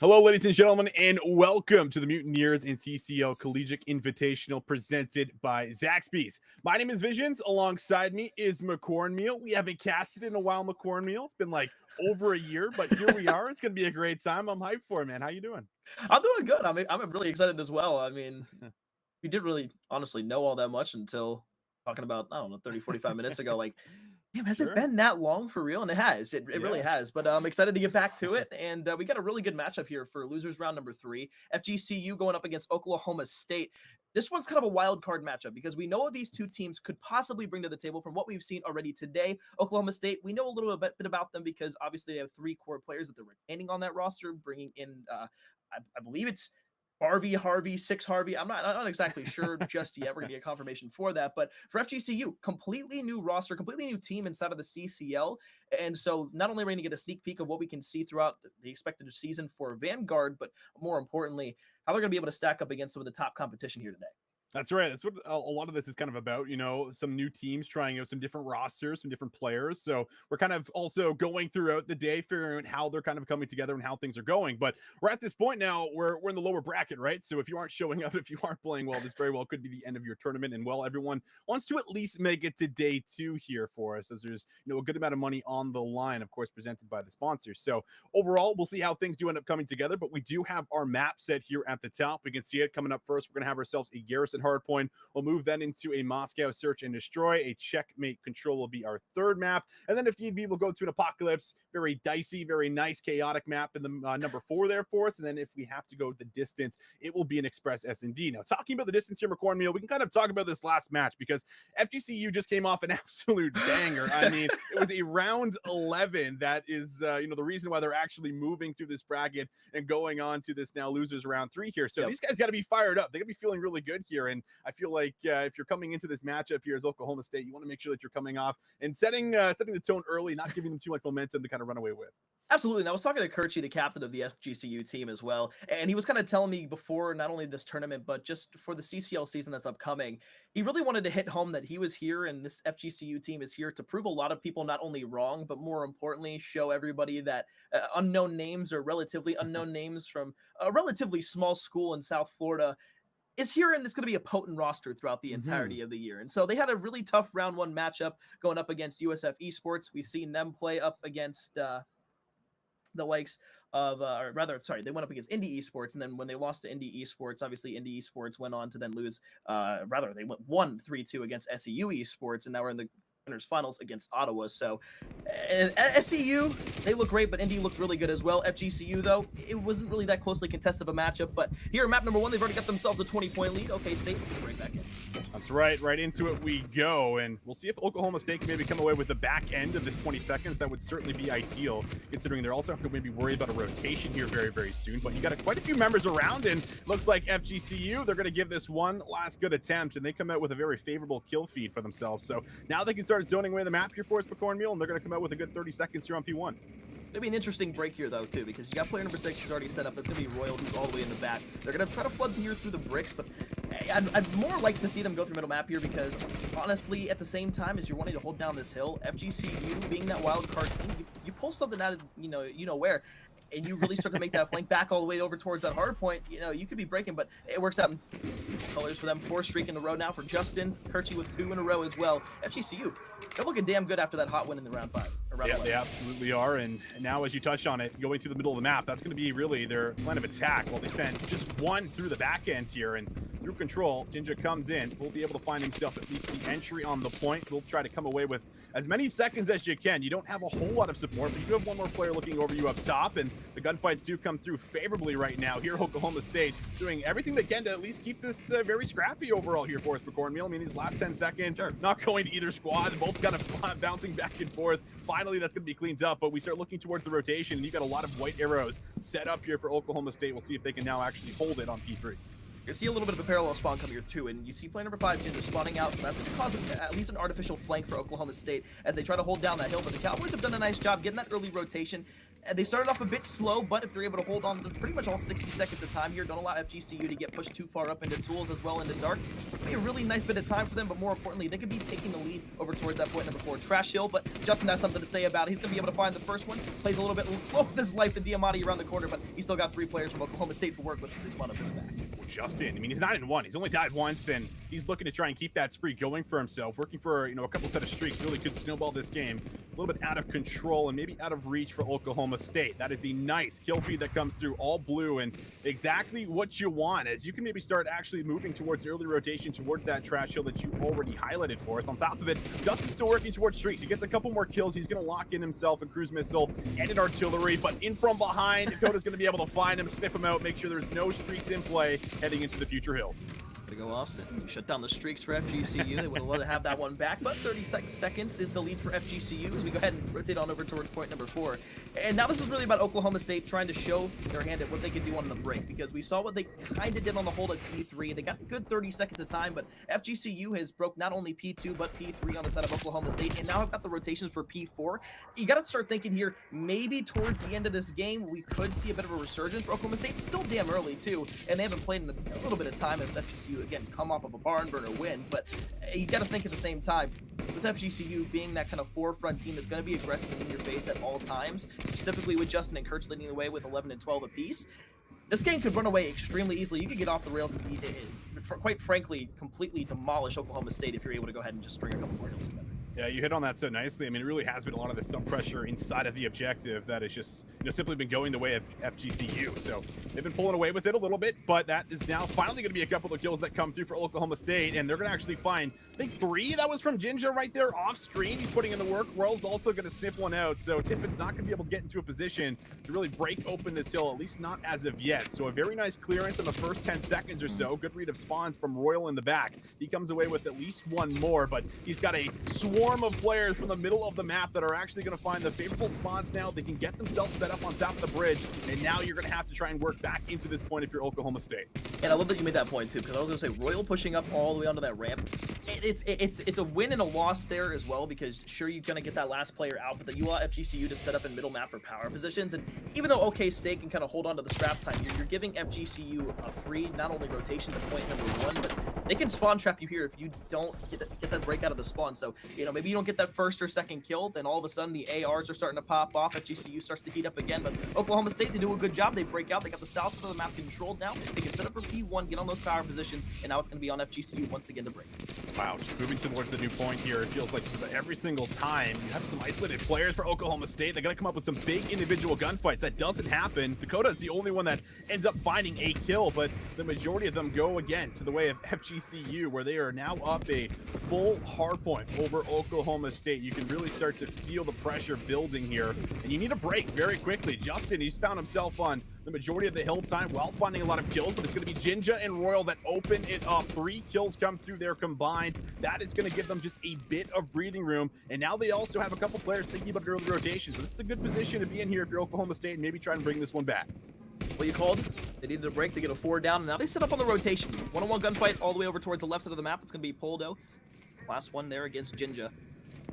Hello, ladies and gentlemen, and welcome to the Mutineers and CCL Collegiate Invitational presented by Zaxby's. My name is Visions. Alongside me is McCornmeal. We haven't casted in a while, McCornmeal. It's been like over a year, but here we are. It's going to be a great time. I'm hyped for it, man. How you doing? I'm doing good. I'm really excited as well. I mean, we didn't really honestly know all that much until talking about, I don't know, 30, 45 minutes ago. Like, damn, has it Sure. been that long for real? And it has. It really Yeah. has. But I'm excited to get back to it. And we got a really good matchup here for losers round number 3. FGCU going up against Oklahoma State. This one's kind of a wild card matchup because we know what these two teams could possibly bring to the table from what we've seen already today. Oklahoma State, we know a little bit about them because obviously they have 3 core players that they're retaining on that roster, bringing in I believe it's Harvey, Six Harvey. I'm not exactly sure just yet. We're gonna get confirmation for that. But for FGCU, completely new roster, completely new team inside of the CCL. And so not only are we gonna get a sneak peek of what we can see throughout the expected season for Vanguard, but more importantly, how they're gonna be able to stack up against some of the top competition here today. That's right. That's what a lot of this is kind of about, some new teams trying out some different rosters, some different players. So we're kind of also going throughout the day, figuring out how they're kind of coming together and how things are going. But we're at this point now where we're in the lower bracket, right? So if you aren't showing up, if you aren't playing well, this very well could be the end of your tournament. And well, everyone wants to at least make it to day 2 here for us, as there's a good amount of money on the line, of course, presented by the sponsors. So overall, we'll see how things do end up coming together. But we do have our map set here at the top. We can see it coming up first. We're going to have ourselves a Garrison Hardpoint. We'll move then into a Moscow Search and Destroy. A Checkmate Control will be our third map. And then if need be, we'll go to an Apocalypse. Very dicey, very nice, chaotic map in the number 4 there for us. And then if we have to go the distance, it will be an Express S&D. Now, talking about the distance here, McCornmeal, we can kind of talk about this last match because FGCU just came off an absolute banger. I mean, it was a round 11 that is, the reason why they're actually moving through this bracket and going on to this now losers round 3 here. So these guys got to be fired up. They got to be feeling really good here. And I feel like if you're coming into this matchup here as Oklahoma State, you want to make sure that you're coming off and setting the tone early, not giving them too much momentum to kind of run away with. Absolutely. And I was talking to Kirchi, the captain of the FGCU team as well. And he was kind of telling me before not only this tournament, but just for the CCL season that's upcoming, he really wanted to hit home that he was here and this FGCU team is here to prove a lot of people not only wrong, but more importantly, show everybody that unknown names or relatively unknown names from a relatively small school in South Florida is here, and it's going to be a potent roster throughout the entirety of the year. And so they had a really tough round 1 matchup going up against USF Esports. We've seen them play up against the likes of, or rather, sorry, they went up against Indie Esports, and then when they lost to Indie Esports, obviously Indie Esports went on to then lose, they won 3-2 against SEU Esports, and now we're in the winners finals against Ottawa. So SEU, they look great, but Indy looked really good as well. FGCU, though, it wasn't really that closely contested of a matchup, but here at map number 1, they've already got themselves a 20-point lead. Okay, State, we'll get right back in. That's right into it we go, and we'll see if Oklahoma State can maybe come away with the back end of this 20 seconds. That would certainly be ideal, considering they also have to maybe worry about a rotation here very, very soon. But you got quite a few members around, and looks like FGCU, they're going to give this one last good attempt, and they come out with a very favorable kill feed for themselves. So now they can start zoning away the map here for us for Cornmeal, and they're going to come out with a good 30 seconds here on P1. It'll be an interesting break here, though, too, because you got player number 6 who's already set up. It's going to be Royal, who's all the way in the back. They're going to try to flood here through the bricks, but I'd more like to see them go through middle map here because, honestly, at the same time as you're wanting to hold down this hill, FGCU, being that wild card team, you pull something out of, where, and you really start to make that flank back all the way over towards that hard point, you could be breaking, but it works out in colors for them. 4 streak in a row now for Justin. Kirchi with 2 in a row as well. FGCU, they're looking damn good after that hot win in the round 5. Yeah, they absolutely are. And now, as you touched on it, going through the middle of the map, that's going to be really their plan of attack. While they send just one through the back end here, and through control, Jinja comes in. Will be able to find himself at least the entry on the point. He'll try to come away with as many seconds as you can. You don't have a whole lot of support, but you do have one more player looking over you up top, and the gunfights do come through favorably right now. Here, Oklahoma State doing everything they can to at least keep this very scrappy overall here for us for Cornmeal. I mean, these last 10 seconds are not going to either squad. Both kind of bouncing back and forth. Finally, that's going to be cleaned up, but we start looking towards the rotation, and you've got a lot of white arrows set up here for Oklahoma State. We'll see if they can now actually hold it on P3. You see a little bit of a parallel spawn coming here too, and you see player number 5 just spawning out, so that's going to cause at least an artificial flank for Oklahoma State as they try to hold down that hill, but the Cowboys have done a nice job getting that early rotation. They started off a bit slow, but if they're able to hold on to pretty much all 60 seconds of time here, don't allow FGCU to get pushed too far up into tools as well into dark. It'll be a really nice bit of time for them, but more importantly, they could be taking the lead over towards that point number 4, Trash Hill. But Justin has something to say about it. He's going to be able to find the first one. Plays a little bit slow with his life, the Diamante around the corner, but he's still got 3 players from Oklahoma State to work with his one up in the back. Well, Justin, I mean, he's 9-1. He's only died once, and he's looking to try and keep that spree going for himself, working for, a couple set of streaks. Really could snowball this game. A little bit out of control and maybe out of reach for Oklahoma State. That is a nice kill feed that comes through all blue and exactly what you want, as you can maybe start actually moving towards the early rotation towards that Trash Hill that you already highlighted for us. On top of it, Justin's still working towards streaks. He gets a couple more kills. He's going to lock in himself a cruise missile and an artillery, but in from behind, Dakota's going to be able to find him, sniff him out, make sure there's no streaks in play heading into the future hills. To go, Austin. You shut down the streaks for FGCU. They would have loved to have that one back, but 36 seconds is the lead for FGCU as we go ahead and rotate on over towards point number 4. And now this is really about Oklahoma State trying to show their hand at what they can do on the break, because we saw what they kind of did on the hold at P3. They got a good 30 seconds of time, but FGCU has broke not only P2 but P3 on the side of Oklahoma State, and now I've got the rotations for P4. You got to start thinking here, maybe towards the end of this game, we could see a bit of a resurgence for Oklahoma State. Still damn early, too, and they haven't played in a little bit of time as FGCU, again, come off of a barn burner win, but you got to think at the same time, with FGCU being that kind of forefront team that's going to be aggressive in your face at all times, specifically with Justin and Kurtz leading the way with 11 and 12 apiece, this game could run away extremely easily. You could get off the rails and, quite frankly, completely demolish Oklahoma State if you're able to go ahead and just string a couple more hills together. Yeah, you hit on that so nicely. I mean, it really has been a lot of the sub pressure inside of the objective that has just, simply been going the way of FGCU. So they've been pulling away with it a little bit, but that is now finally going to be a couple of kills that come through for Oklahoma State, and they're going to actually find, I think, 3. That was from Jinja right there off screen. He's putting in the work. Royal's also going to sniff one out, so Tippett's not going to be able to get into a position to really break open this hill, at least not as of yet. So a very nice clearance in the first 10 seconds or so. Good read of spawns from Royal in the back. He comes away with at least one more, but he's got a swarm of players from the middle of the map that are actually going to find the favorable spawns now. They can get themselves set up on top of the bridge, and now you're going to have to try and work back into this point if you're Oklahoma State. And I love that you made that point too, because I was going to say Royal pushing up all the way onto that ramp. It's a win and a loss there as well, because sure, you're going to get that last player out, but then you allow FGCU to set up in middle map for power positions. And even though OK State can kind of hold on to the strap time, you're giving FGCU a free not only rotation to point number 1, but they can spawn trap you here if you don't get that break out of the spawn. So maybe you don't get that first or second kill, then all of a sudden the ARs are starting to pop off. FGCU starts to heat up again, but Oklahoma State, they do a good job. They break out. They got the south side of the map controlled now. They can set up for P1, get on those power positions, and now it's going to be on FGCU once again to break. Wow, just moving towards the new point here. It feels like just about every single time you have some isolated players for Oklahoma State. They're going to come up with some big individual gunfights. That doesn't happen. Dakota is the only one that ends up finding a kill, but the majority of them go again to the way of FGCU, where they are now up a full hard point over Oklahoma State. You can really start to feel the pressure building here, and you need a break very quickly. Justin, he's found himself on the majority of the hill time while finding a lot of kills, but it's going to be Jinja and Royal that open it up. 3 kills come through there combined. That is going to give them just a bit of breathing room, and now they also have a couple players thinking about early rotation, so this is a good position to be in here if you're Oklahoma State and maybe try and bring this one back. What you called? They needed a break. They get a 4 down, and now they set up on the rotation. One-on-one gunfight all the way over towards the left side of the map. It's going to be Poldo. Last one there against Jinja.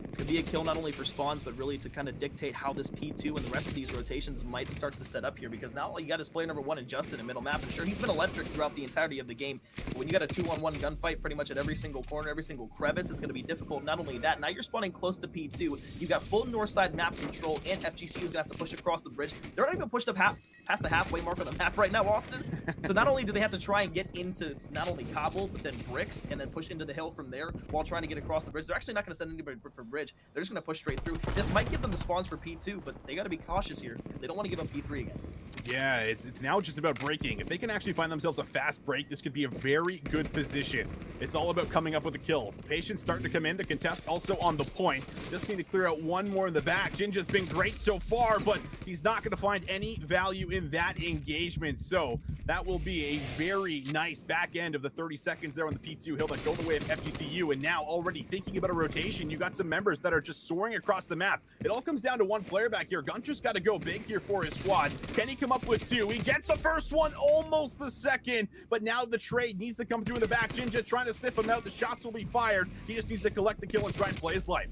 It's going to be a kill not only for spawns, but really to kind of dictate how this P2 and the rest of these rotations might start to set up here, because now all you got is player number 1 and Justin in middle map, and sure, he's been electric throughout the entirety of the game, but when you got a 2-on-1 gunfight pretty much at every single corner, every single crevice, it's going to be difficult. Not only that, now you're spawning close to P2, you've got full north side map control, and FGCU is going to have to push across the bridge. They're not even pushed up past the halfway mark on the map right now, Austin. So not only do they have to try and get into not only cobble, but then bricks, and then push into the hill from there while trying to get across the bridge. They're actually not going to send anybody for bridge. They're just going to push straight through. This might give them the spawns for P2, but they got to be cautious here because they don't want to give up P3 again. Yeah, it's now just about breaking. If they can actually find themselves a fast break, this could be a very good position. It's all about coming up with the kills. The patient's starting to come in to contest also on the point. Just need to clear out one more in the back. Jinja's been great so far, but he's not going to find any value in that engagement. So that will be a very nice back end of the 30 seconds there on the P2 hill that go the way of FGCU. And now already thinking about a rotation, you got some members that are just soaring across the map. It all comes down to one player back here. Gunter's got to go big here for his squad. Can he come come up with 2. He gets the first one, almost the second, but now the trade needs to come through in the back. Jinja trying to sniff him out. The shots will be fired. He just needs to collect the kill and try and play his life.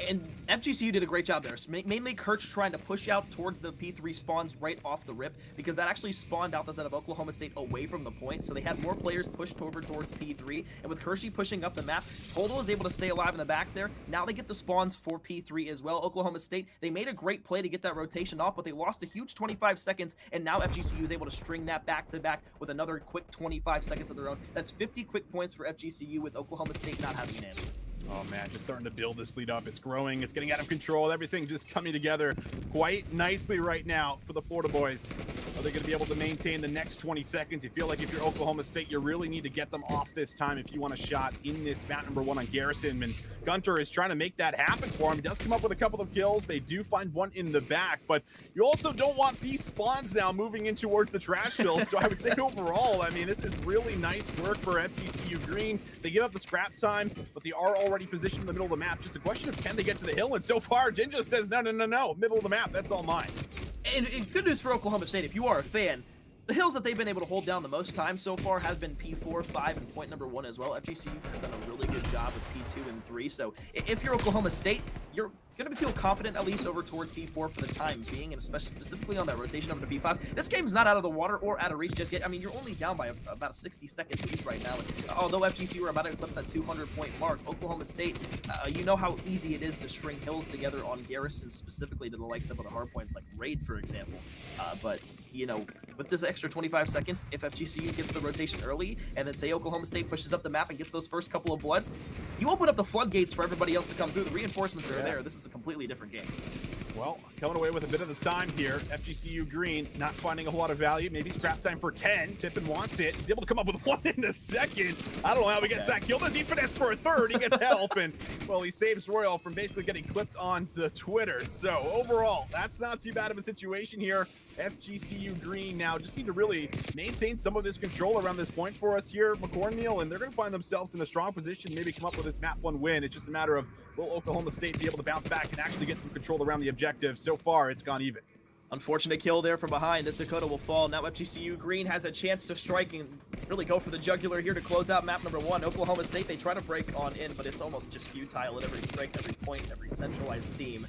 And FGCU did a great job there. Mainly Kurtz trying to push out towards the P3 spawns right off the rip, because that actually spawned out the side of Oklahoma State away from the point, so they had more players pushed over towards P3, and with Kershey pushing up the map, Total is able to stay alive in the back there. Now they get the spawns for P3 as well. Oklahoma State, they made a great play to get that rotation off, but they lost a huge 25 seconds, and now FGCU is able to string that back-to-back with another quick 25 seconds of their own. That's 50 quick points for FGCU, with Oklahoma State not having an answer. Oh man, just starting to build this lead up. It's growing, it's getting out of control. Everything just coming together quite nicely right now for the Florida boys. Are they going to be able to maintain the next 20 seconds? You feel like if you're Oklahoma State, you really need to get them off this time if you want a shot in this map number 1 on Garrison. And Gunter is trying to make that happen for him. He does come up with a couple of kills. They do find one in the back, but you also don't want these spawns now moving in towards the trash field. So I would say overall, I mean, this is really nice work for FGCU Green. They give up the scrap time, but they are already positioned in the middle of the map. Just a question of can they get to the hill? And so far, Jinja says, no, middle of the map, that's all mine. And good news for Oklahoma State, if you are a fan, the hills that they've been able to hold down the most time so far have been P4, 5, and point number 1 as well. FGCU have done a really good job with P2 and 3. So if you're Oklahoma State, you're going to feel confident at least over towards P4 for the time being, and especially specifically on that rotation over to P5. This game's not out of the water or out of reach just yet. I mean, you're only down by about a 60-second lead right now. Although FGCU are about to eclipse that 200-point mark, Oklahoma State, you know how easy it is to string hills together on Garrison, specifically to the likes of other hard points like Raid, for example. But you know, with this extra 25 seconds, if FGCU gets the rotation early, and then say Oklahoma State pushes up the map and gets those first couple of bloods, you open up the floodgates for everybody else to come through. The reinforcements are there. This is a completely different game. Well, coming away with a bit of the time here. FGCU Green not finding a whole lot of value. Maybe scrap time for 10. Tippin wants it. He's able to come up with 1 in the second. I don't know how he gets that kill. Does he finesse for a third? He gets help, and well, he saves Royal from basically getting clipped on the Twitter. So overall, that's not too bad of a situation here. FGCU Green now just need to really maintain some of this control around this point for us here, McCormill, and they're going to find themselves in a strong position, maybe come up with this map 1 win. It's just a matter of will Oklahoma State be able to bounce back and actually get some control around the objective. So far, it's gone even. Unfortunate kill there from behind as Dakota will fall. Now FGCU Green has a chance to strike and really go for the jugular here to close out map number 1. Oklahoma State, they try to break on in, but it's almost just futile at every break, every point, every centralized theme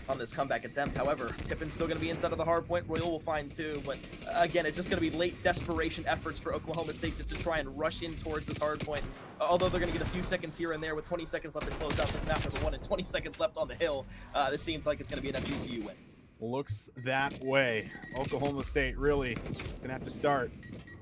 on this comeback attempt. However, Tippin's still going to be inside of the hard point. Royal will find 2, but again, it's just going to be late desperation efforts for Oklahoma State just to try and rush in towards this hard point. Although they're going to get a few seconds here and there with 20 seconds left to close out this map number 1 and 20 seconds left on the hill. This seems like it's going to be an FGCU win. Looks that way. Oklahoma State really gonna have to start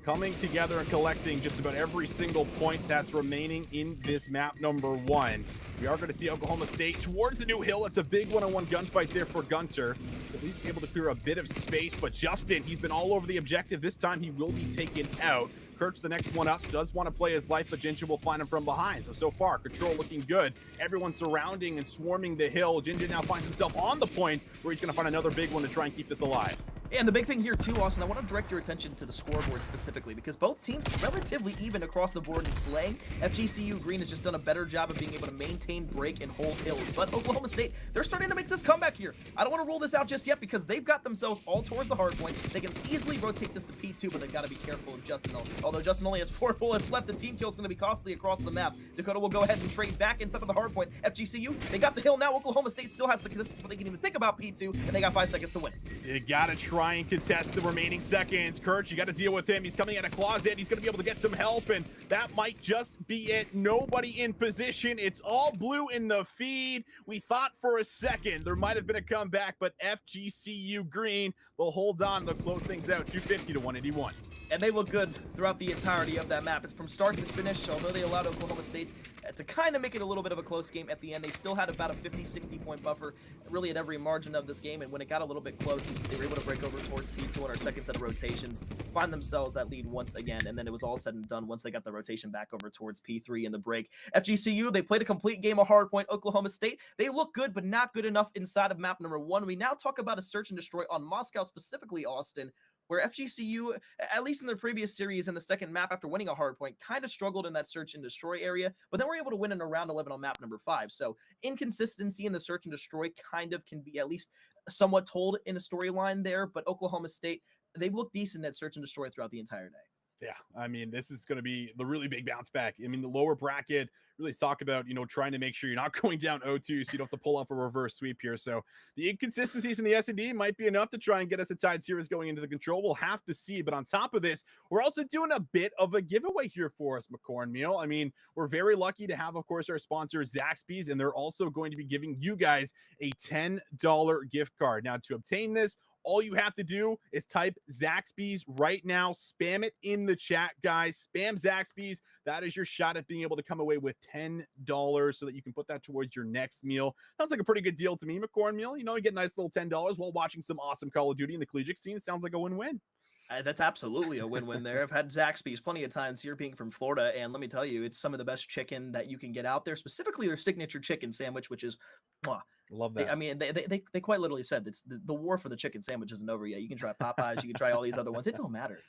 coming together and collecting just about every single point that's remaining in this map number 1. We are going to see Oklahoma State towards the new hill. It's a big one-on-one gunfight there for Gunter. So at least able to clear a bit of space, but Justin, he's been all over the objective. This time he will be taken out. Kurt's the next one up, does want to play his life, but Jinja will find him from behind. So far, control looking good. Everyone surrounding and swarming the hill. Jinja now finds himself on the point where he's going to find another big one to try and keep this alive. And the big thing here too, Austin, I want to direct your attention to the scoreboard specifically, because both teams relatively even across the board in slaying. FGCU Green has just done a better job of being able to maintain, break, and hold hills. But Oklahoma State, they're starting to make this comeback here. I don't want to rule this out just yet because they've got themselves all towards the hard point. They can easily rotate this to P2, but they've got to be careful of Justin. Although Justin only has 4 bullets left, the team kill is going to be costly across the map. Dakota will go ahead and trade back inside of the hard point. FGCU, they got the hill now. Oklahoma State still has to contest before they can even think about P2, and they got 5 seconds to win. You got to try and contest the remaining seconds. Kurt, you got to deal with him. He's coming out of closet. He's going to be able to get some help, and that might just be it. Nobody in position. It's all blue in the feed. We thought for a second there might have been a comeback, but FGCU Green will hold on. They'll close things out 250 to 181. And they look good throughout the entirety of that map. It's from start to finish. Although they allowed Oklahoma State to kind of make it a little bit of a close game at the end, they still had about a 50-60 point buffer really at every margin of this game. And when it got a little bit close, they were able to break over towards P2 on our second set of rotations, find themselves that lead once again. And then it was all said and done once they got the rotation back over towards P3 in the break. FGCU, they played a complete game of hardpoint. Oklahoma State, they look good, but not good enough inside of map number 1. We now talk about a search and destroy on Moscow, specifically Austin, where FGCU, at least in their previous series in the second map after winning a hardpoint, kind of struggled in that search and destroy area, but then we're able to win in a round 11 on map number 5. So inconsistency in the search and destroy kind of can be at least somewhat told in a storyline there, but Oklahoma State, they've looked decent at search and destroy throughout the entire day. Yeah, I mean, this is going to be the really big bounce back. I mean, the lower bracket really talk about, trying to make sure you're not going down 0-2 so you don't have to pull off a reverse sweep here. So the inconsistencies in the S&D might be enough to try and get us a tied series going into the control. We'll have to see. But on top of this, we're also doing a bit of a giveaway here for us, McCorn Meal. I mean, we're very lucky to have, of course, our sponsor, Zaxby's, and they're also going to be giving you guys a $10 gift card. Now, to obtain this, all you have to do is type Zaxby's right now. Spam it in the chat, guys. Spam Zaxby's. That is your shot at being able to come away with $10 so that you can put that towards your next meal. Sounds like a pretty good deal to me, McCorn Meal. You get a nice little $10 while watching some awesome Call of Duty in the collegiate scene. Sounds like a win-win. That's absolutely a win-win there. I've had Zaxby's plenty of times here being from Florida, and let me tell you, it's some of the best chicken that you can get out there, specifically their signature chicken sandwich, which is love that. They quite literally said that the war for the chicken sandwich isn't over yet. You can try Popeyes, you can try all these other ones. It don't matter.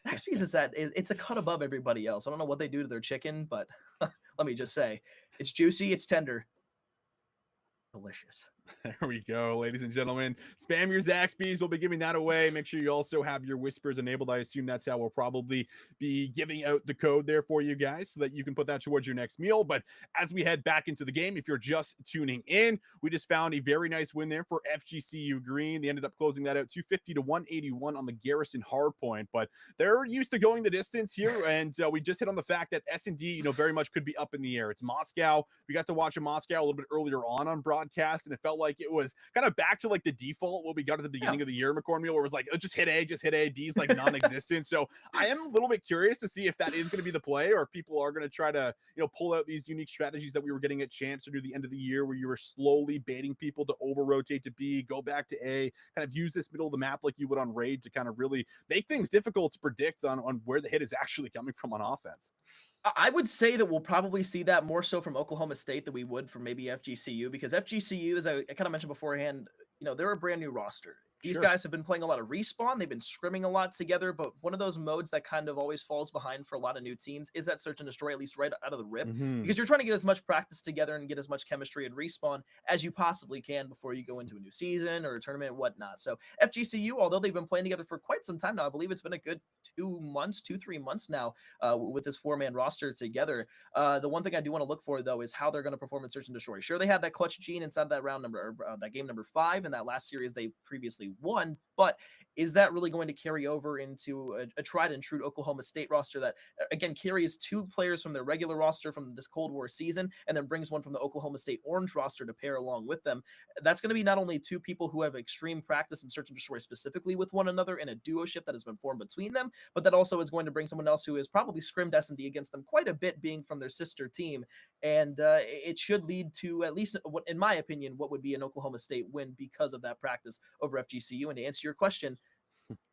Zaxby's it's a cut above everybody else. I don't know what they do to their chicken, but let me just say, it's juicy, it's tender, delicious. There we go, ladies and gentlemen. Spam your Zaxby's. We'll be giving that away. Make sure you also have your whispers enabled. I assume that's how we'll probably be giving out the code there for you guys so that you can put that towards your next meal. But as we head back into the game, if you're just tuning in, we just found a very nice win there for FGCU Green. They ended up closing that out 250 to 181 on the Garrison hardpoint. But they're used to going the distance here, and we just hit on the fact that S&D, very much could be up in the air. It's Moscow. We got to watch a Moscow a little bit earlier on broadcast, and it felt like it was kind of back to like the default what we got at the beginning of the year, McCorn Meal, where it was like, oh, just hit A, B's like non-existent. So I am a little bit curious to see if that is going to be the play, or if people are going to try to, pull out these unique strategies that we were getting at champs to do the end of the year, where you were slowly baiting people to over rotate to B, go back to A, kind of use this middle of the map like you would on Raid to kind of really make things difficult to predict on where the hit is actually coming from on offense. I would say that we'll probably see that more so from Oklahoma State than we would from maybe FGCU, because FGCU, as I kind of mentioned beforehand, they're a brand new roster. These guys have been playing a lot of Respawn. They've been scrimming a lot together, but one of those modes that kind of always falls behind for a lot of new teams is that search and destroy, at least right out of the rip, because you're trying to get as much practice together and get as much chemistry and Respawn as you possibly can before you go into a new season or a tournament and whatnot. So FGCU, although they've been playing together for quite some time now, I believe it's been a good 3 months now with this 4-man roster together. The one thing I do want to look for, though, is how they're going to perform in search and destroy. Sure, they had that clutch gene inside that that game number 5 in that last series they previously won, but is that really going to carry over into a tried and true Oklahoma State roster that, again, carries 2 players from their regular roster from this Cold War season and then brings one from the Oklahoma State Orange roster to pair along with them? That's going to be not only 2 people who have extreme practice in search and destroy specifically with one another in a duo-ship that has been formed between them, but that also is going to bring someone else who has probably scrimmed S&D against them quite a bit, being from their sister team. And it should lead to, at least in my opinion, what would be an Oklahoma State win because of that practice over FGCU. And to answer your question,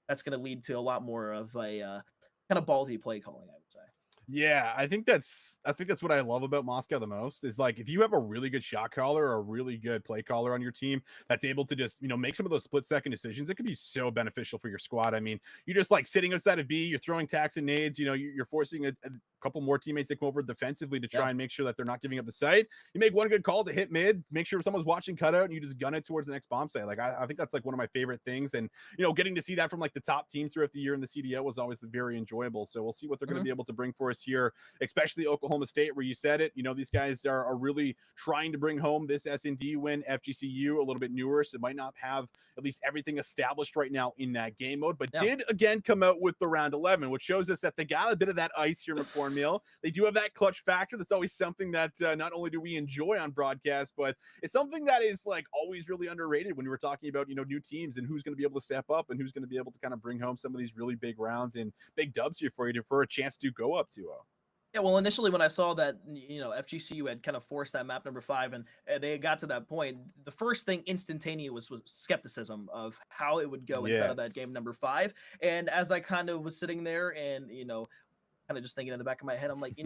that's going to lead to a lot more of a kind of ballsy play calling, I would say. Yeah, I think that's what I love about Moscow the most is, like, if you have a really good shot caller or a really good play caller on your team that's able to just, make some of those split second decisions, it could be so beneficial for your squad. I mean, you're just like sitting outside of B, you're throwing tax and nades, you're forcing a couple more teammates to come over defensively to try and make sure that they're not giving up the site. You make one good call to hit mid, make sure someone's watching cutout, and you just gun it towards the next bomb site. Like, I think that's like one of my favorite things. And, getting to see that from like the top teams throughout the year in the CDL was always very enjoyable. So we'll see what they're going to be able to bring for us here, especially Oklahoma State, where you said it. These guys are really trying to bring home this S&D win. FGCU, a little bit newer, so it might not have at least everything established right now in that game mode, but did again come out with the round 11, which shows us that they got a bit of that ice here, McCorn Meal. They do have that clutch factor. That's always something that not only do we enjoy on broadcast, but it's something that is like always really underrated when we're talking about, new teams and who's going to be able to step up and who's going to be able to kind of bring home some of these really big rounds and big dubs here for you for a chance to go up 2-0. Yeah, well, initially when I saw that, FGCU had kind of forced that map number 5 and they got to that point, the first thing instantaneous was skepticism of how it would go inside of that game number 5. And as I kind of was sitting there and, kind of just thinking in the back of my head, I'm like,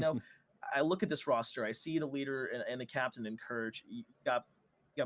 I look at this roster, I see the leader and the captain in Courage. You got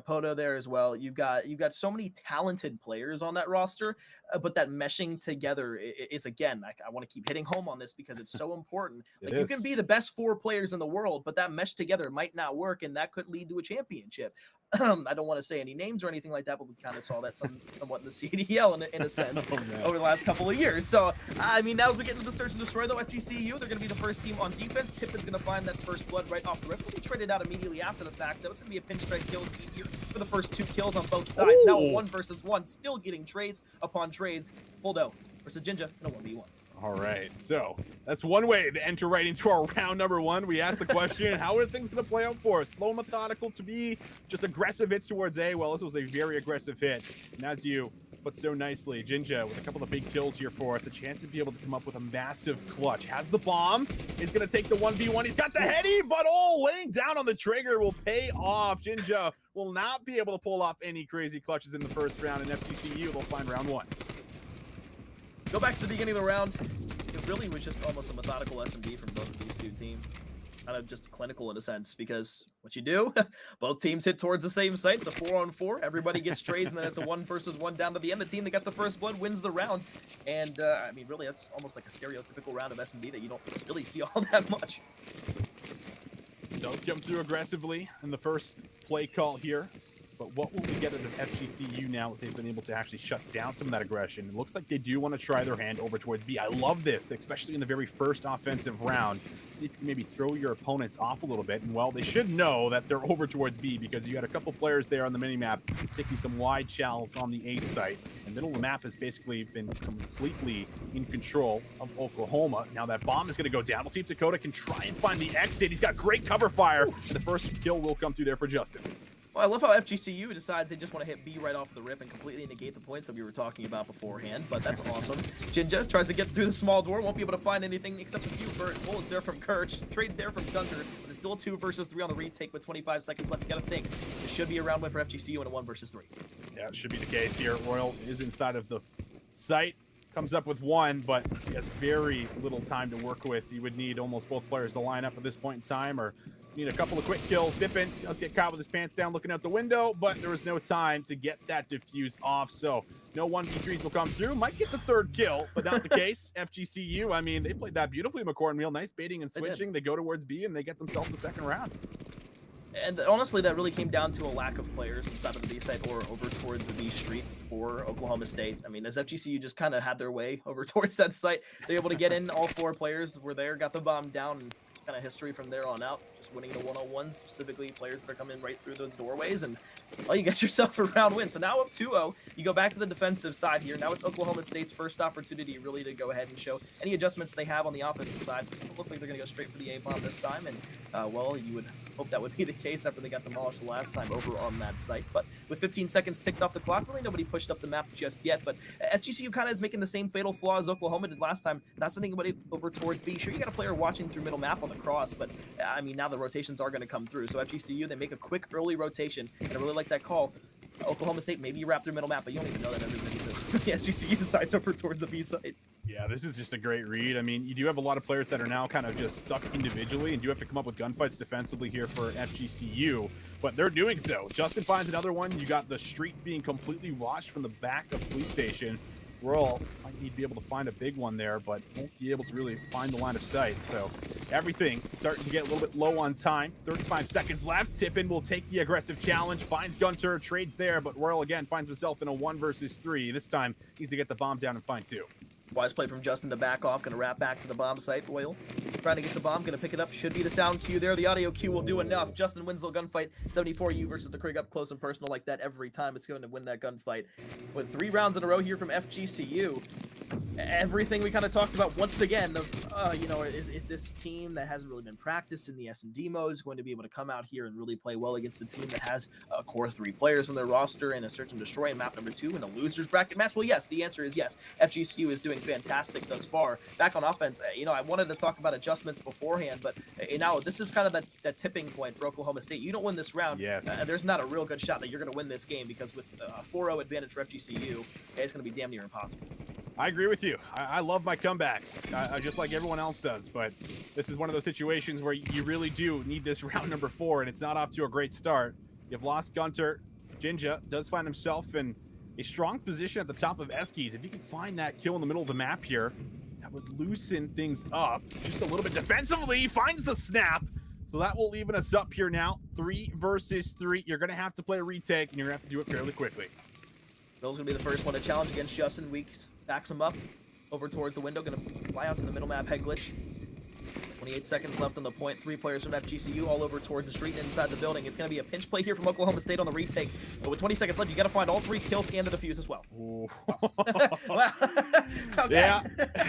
Poto there as well. You've got so many talented players on that roster, but that meshing together is again, I want to keep hitting home on this because it's so important. Like, you can be the best 4 players in the world, but that mesh together might not work, and that could lead to a championship. I don't want to say any names or anything like that, but we kind of saw that somewhat in the CDL in a sense over the last couple of years. So, I mean, now as we get into the search and destroy, though, FGCU, they're going to be the first team on defense. Tippin's going to find that first blood right off the rip. He'll be traded out immediately after the fact, though. It's going to be a pinstripe kill here for the first 2 kills on both sides. Now a 1 versus 1, still getting trades upon trades. Buldo versus Jinja in a 1v1. All right, so that's one way to enter right into our round number 1. We asked the question, how are things going to play out for us? Slow and methodical to be just aggressive hits towards A. Well, this was a very aggressive hit. And as you put so nicely, Jinja with a couple of big kills here for us, a chance to be able to come up with a massive clutch. Has the bomb, is going to take the 1v1. He's got the heady, but laying down on the trigger will pay off. Jinja will not be able to pull off any crazy clutches in the first round, and FGCU, they'll find round 1. Go back to the beginning of the round. It really was just almost a methodical S&D from both of these 2 teams. Kind of just clinical in a sense, because what you do, both teams hit towards the same site. It's a 4-on-4. Everybody gets trades, and then it's a 1 versus 1 down to the end. The team that got the first blood wins the round. And, I mean, really, that's almost like a stereotypical round of S&D that you don't really see all that much. Does come through aggressively in the first play call here. But what will we get out of FGCU now that they've been able to actually shut down some of that aggression? It looks like they do want to try their hand over towards B. I love this, especially in the very first offensive round. See if you can maybe throw your opponents off a little bit. And, well, they should know that they're over towards B because you had a couple players there on the minimap taking some wide shells on the A site. The middle of the map has basically been completely in control of Oklahoma. Now that bomb is going to go down. We'll see if Dakota can try and find the exit. He's got great cover fire, and the first kill will come through there for Justin. Well, I love how FGCU decides they just want to hit B right off the rip and completely negate the points that we were talking about beforehand, but that's awesome. Jinja tries to get through the small door, won't be able to find anything except a few bullets there from Kirch. Trade there from Gunter, but it's still a 2 versus 3 on the retake with 25 seconds left. You gotta think, this should be a round win for FGCU and a 1 versus 3. Yeah, it should be the case here. Royal is inside of the site. Comes up with 1, but he has very little time to work with. You would need almost both players to line up at this point in time, or need a couple of quick kills. Pippin does get caught with his pants down looking out the window, but there was no time to get that diffuse off, so no 1v3s will come through. Might get the 3rd kill, but not the case. FGCU, I mean, they played that beautifully, McCornmeal. Nice baiting and switching. They go towards B, and they get themselves the 2nd round. And honestly, that really came down to a lack of players inside of the B site or over towards the B street for Oklahoma State. I mean, as FGCU just kind of had their way over towards that site, they were able to get in. All 4 players were there, got the bomb down, and kind of history from there on out. Just winning the 1-on-1s, specifically players that are coming right through those doorways, and well, you got yourself a round win. So now up 2-0, you go back to the defensive side here. Now it's Oklahoma State's first opportunity really to go ahead and show any adjustments they have on the offensive side. It doesn't look like they're going to go straight for the A-bomb this time, and well, you would hope that would be the case after they got demolished the last time over on that site. But with 15 seconds ticked off the clock, really nobody pushed up the map just yet. But FGCU kind of is making the same fatal flaw as Oklahoma did last time, not sending anybody over towards B. Sure, you got a player watching through middle map on the cross, but I mean, now the rotations are going to come through. So FGCU, they make a quick early rotation, and I really like that call. Oklahoma State, maybe you wrap through middle map, but you don't even know that everybody's the FGCU sides over towards the B side. Yeah, this is just a great read. I mean, you do have a lot of players that are now kind of just stuck individually, and you have to come up with gunfights defensively here for FGCU, but they're doing so. Justin finds another one. You got the street being completely washed from the back of the police station. Royal might need to be able to find a big one there, but won't be able to really find the line of sight. So everything starting to get a little bit low on time. 35 seconds left. Tippin will take the aggressive challenge, finds Gunter, trades there, but Royal again finds himself in a 1 versus 3. This time needs to get the bomb down and find 2. Wise play from Justin to back off, gonna wrap back to the bomb site. Royal trying to get the bomb, gonna pick it up. Should be the sound cue there. The audio cue will do enough. Justin wins the gunfight. 74U versus the Krieg up close and personal like that every time. It's going to win that gunfight. With 3 rounds in a row here from FGCU. Everything we kind of talked about once again of, you know, is this team that hasn't really been practiced in the S&D mode is going to be able to come out here and really play well against a team that has a core 3 players on their roster and a search and destroy in map number 2 in a loser's bracket match? Well, yes, the answer is yes. FGCU is doing fantastic thus far. Back on offense, you know, I wanted to talk about adjustments beforehand, but now this is kind of that tipping point for Oklahoma State. You don't win this round, yes. There's not a real good shot that you're going to win this game, because with a 4-0 advantage for FGCU, it's going to be damn near impossible. I agree with you. I love my comebacks, just like everyone else does, but this is one of those situations where you really do need this round number 4, and it's not off to a great start. You've lost Gunter. Jinja does find himself in a strong position at the top of Eskies. If you can find that kill in the middle of the map here, that would loosen things up just a little bit defensively. Finds the snap. So that will even us up here now. 3 versus 3. You're going to have to play a retake, and you're going to have to do it fairly quickly. Bill's going to be the first one to challenge against Justin. Weeks backs him up over towards the window. Going to fly out to the middle map, head glitch. 28 seconds left on the point. 3 players from FGCU all over towards the street and inside the building. It's going to be a pinch play here from Oklahoma State on the retake. But with 20 seconds left, you got to find all 3 kills and the defuse as well. Wow. Okay. Yeah,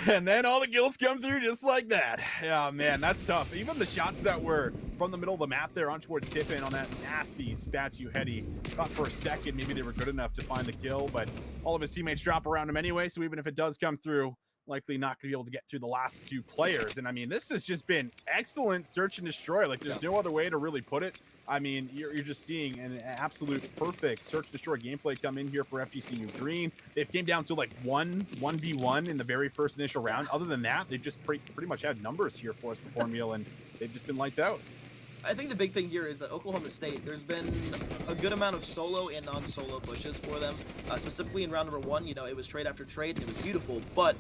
and then all the kills come through just like that. Yeah, man, that's tough. Even the shots that were from the middle of the map there on towards Tippin on that nasty statue heady. Thought for a second maybe they were good enough to find the kill, but all of his teammates drop around him anyway, so even if it does come through, likely not going to be able to get through the last 2 players. And I mean, this has just been excellent search and destroy. Like, there's no other way to really put it. I mean, you're just seeing an absolute perfect search destroy gameplay come in here for FGCU Green. They've came down to like 1v1 in the very first initial round. Other than that, they've just pretty much had numbers here for us before meal, and they've just been lights out. I think the big thing here is that Oklahoma State, there's been a good amount of solo and non-solo pushes for them. Specifically in round number 1, you know, it was trade after trade, and it was beautiful, but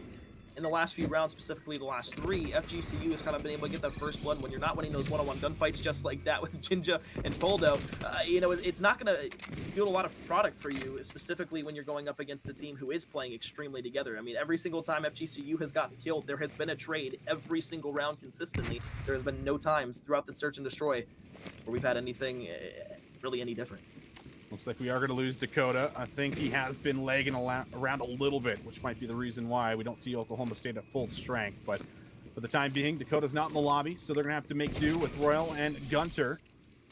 in the last few rounds, specifically the last 3, FGCU has kind of been able to get that first blood when you're not winning those one-on-one gunfights just like that with Jinja and Poldo. You know, it's not going to yield a lot of product for you, specifically when you're going up against a team who is playing extremely together. I mean, every single time FGCU has gotten killed, there has been a trade every single round consistently. There has been no times throughout the search and destroy where we've had anything really any different. Looks like we are going to lose Dakota. I think he has been lagging around a little bit, which might be the reason why we don't see Oklahoma State at full strength. But for the time being, Dakota's not in the lobby, so they're going to have to make do with Royal and Gunter.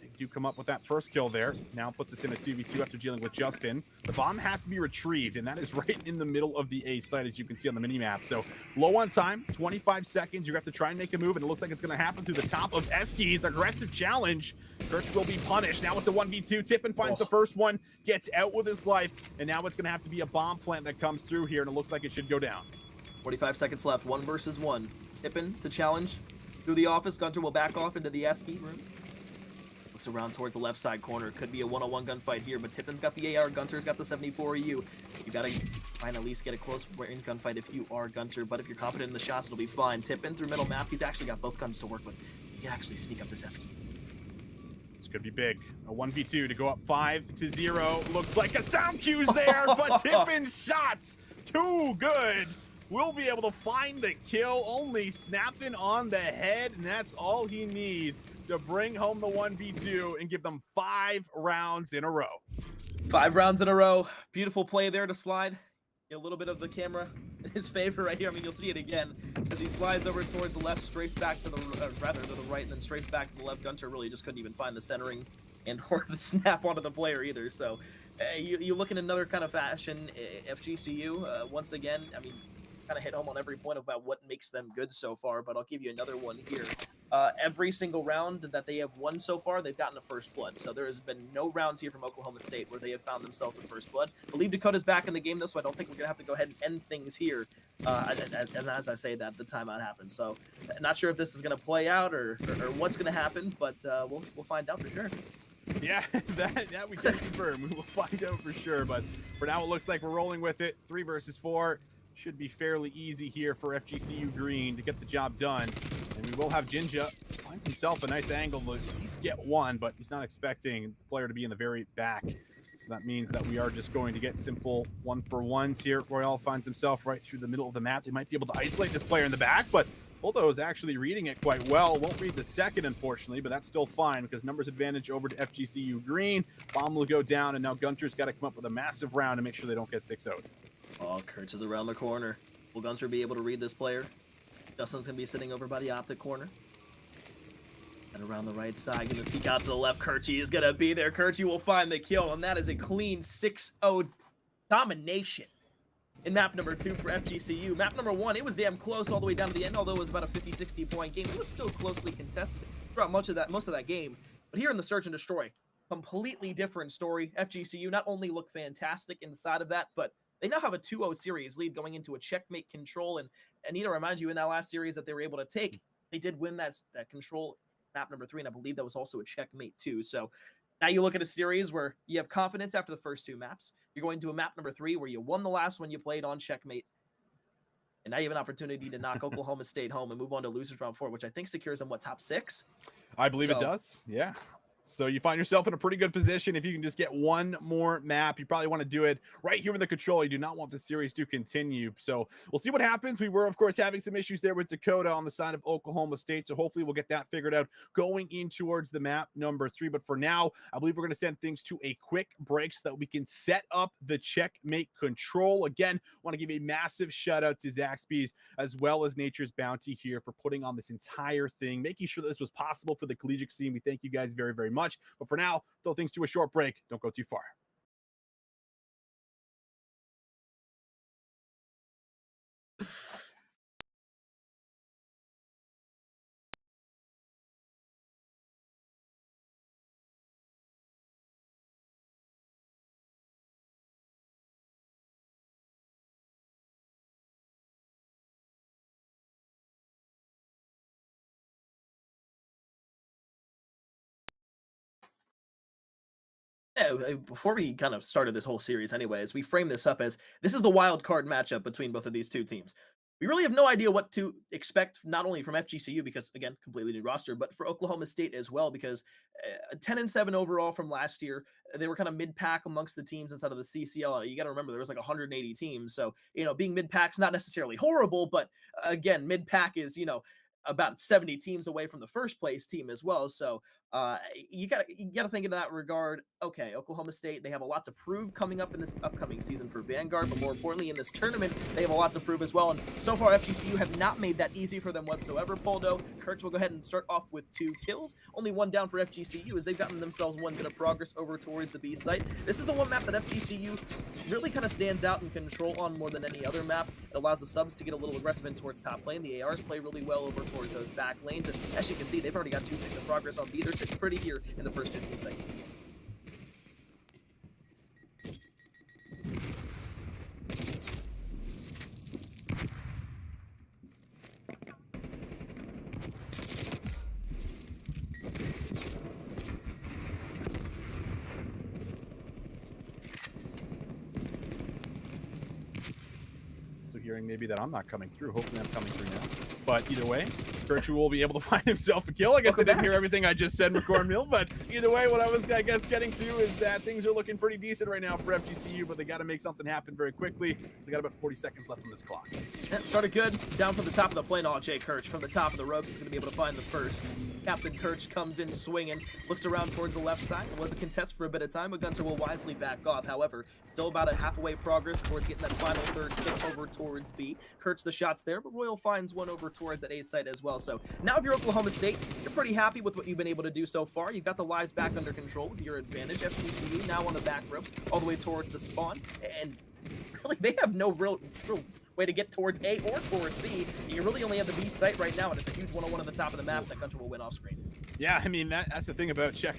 They do come up with that first kill there. Now puts us in a 2v2 after dealing with Justin. The bomb has to be retrieved, and that is right in the middle of the A site, as you can see on the mini-map. So low on time, 25 seconds. You have to try and make a move, and it looks like it's going to happen through the top of Eski's aggressive challenge. Kirch will be punished. Now with the 1v2, Tippin finds the first one, gets out with his life, and now it's going to have to be a bomb plant that comes through here, and it looks like it should go down. 45 seconds left, 1 versus 1. Tippin to challenge through the office. Gunter will back off into the Eski room. Looks around towards the left side corner. Could be a one-on-one gunfight here, but Tippin's got the AR, Gunter's got the 74 EU. You gotta try and at least get a close range gunfight if you are Gunter, but if you're confident in the shots, it'll be fine. Tippin through middle map. He's actually got both guns to work with. He can actually sneak up this Eski. This could be big. A 1v2 to go up 5-0. Looks like a sound cue's there, but Tippin's shots too good. Will be able to find the kill, only snapping on the head, and that's all he needs to bring home the 1v2 and give them 5 rounds in a row. 5 rounds in a row. Beautiful play there to slide. Get a little bit of the camera in his favor right here. I mean, you'll see it again as he slides over towards the left, strays back to the rather to the right, and then strays back to the left. Gunter really just couldn't even find the centering and or the snap onto the player either. So you look in another kind of fashion. FGCU once again. I mean, kind of hit home on every point about what makes them good so far, but I'll give you another one here. Every single round that they have won so far, they've gotten a first blood. So there has been no rounds here from Oklahoma State where they have found themselves a first blood. I believe Dakota's back in the game, though, so I don't think we're going to have to go ahead and end things here. And as I say that, the timeout happens. So not sure if this is going to play out or what's going to happen, but we'll find out for sure. Yeah, that we can confirm. We will find out for sure. But for now, it looks like we're rolling with it. 3 versus 4. Should be fairly easy here for FGCU Green to get the job done. And we will have Jinja finds himself a nice angle to at least get one, but he's not expecting the player to be in the very back. So that means that we are just going to get simple 1-for-1s here. Royale finds himself right through the middle of the map. They might be able to isolate this player in the back, but Poldo is actually reading it quite well. Won't read the second, unfortunately, but that's still fine because numbers advantage over to FGCU Green. Bomb will go down, and now Gunter's got to come up with a massive round to make sure they don't get 6-0'd. Oh, Kirch is around the corner. Will Gunter be able to read this player? Justin's going to be sitting over by the optic corner. And around the right side, going to peek out to the left. Kirchy is going to be there. Kirchy will find the kill, and that is a clean 6-0 domination in map number 2 for FGCU. Map number 1, it was damn close all the way down to the end, although it was about a 50-60 point game. It was still closely contested throughout most of that game. But here in the Search and Destroy, completely different story. FGCU not only look fantastic inside of that, but they now have a 2-0 series lead going into a checkmate control. And I need to remind you, in that last series that they were able to take, they did win that control map number 3, and I believe that was also a checkmate too. So now you look at a series where you have confidence after the first 2 maps. You're going to a map number 3 where you won the last one you played on checkmate. And now you have an opportunity to knock Oklahoma State home and move on to losers round 4, which I think secures them, what, top 6? I believe it does. Yeah. So you find yourself in a pretty good position. If you can just get one more map, you probably want to do it right here with the control. You do not want the series to continue. So we'll see what happens. We were, of course, having some issues there with Dakota on the side of Oklahoma State. So hopefully we'll get that figured out going in towards the map number 3. But for now, I believe we're going to send things to a quick break so that we can set up the checkmate control. Again, want to give a massive shout out to Zaxby's as well as Nature's Bounty here for putting on this entire thing, making sure that this was possible for the collegiate scene. We thank you guys very, very much. But for now, throw things to a short break. Don't go too far. Yeah, before we kind of started this whole series anyways, we framed this up as this is the wild card matchup between both of these two teams. We really have no idea what to expect, not only from FGCU, because, again, completely new roster, but for Oklahoma State as well, because 10-7 overall from last year. They were kind of mid-pack amongst the teams inside of the CCL. You got to remember, there was like 180 teams. So, being mid-pack's not necessarily horrible, but again, mid-pack is, about 70 teams away from the first place team as well. So you gotta think in that regard. Okay, Oklahoma State, they have a lot to prove coming up in this upcoming season for Vanguard, but more importantly in this tournament, they have a lot to prove as well. And so far, FGCU have not made that easy for them whatsoever. Poldo, Kurtz will go ahead and start off with 2 kills. Only 1 down for FGCU as they've gotten themselves 1 bit of progress over towards the B site. This is the one map that FGCU really kind of stands out in control on more than any other map. It allows the subs to get a little aggressive in towards top lane. The ARs play really well over towards those back lanes, and as you can see, they've already got 2 ticks of progress on B. They're sitting pretty here in the first 15 seconds of the game. So hearing maybe that I'm not coming through. Hopefully I'm coming through now. But either way, Virtue will be able to find himself a kill. I guess they didn't hear everything I just said in Record Mill, but either way, what I was, I guess, getting to is that things are looking pretty decent right now for FGCU, but they got to make something happen very quickly. They got about 40 seconds left on this clock. That started good. Down from the top of the plane, Jay Kirch from the top of the ropes is going to be able to find the first. Captain Kirch comes in swinging, looks around towards the left side. It was a contest for a bit of time, but Gunter will wisely back off. However, still about a halfway progress towards getting that final third kick over towards B. Kirch the shots there, but Royal finds one over towards that A site as well. So now if you're Oklahoma State, you're pretty happy with what you've been able to do so far. You've got the lives back under control with your advantage. FGCU now on the back ropes all the way towards the spawn, and really they have no real way to get towards A or towards B. You really only have the B site right now, and it's a huge 1-on-1 at the top of the map that Gunter will win off screen. Yeah, I mean, that's the thing about check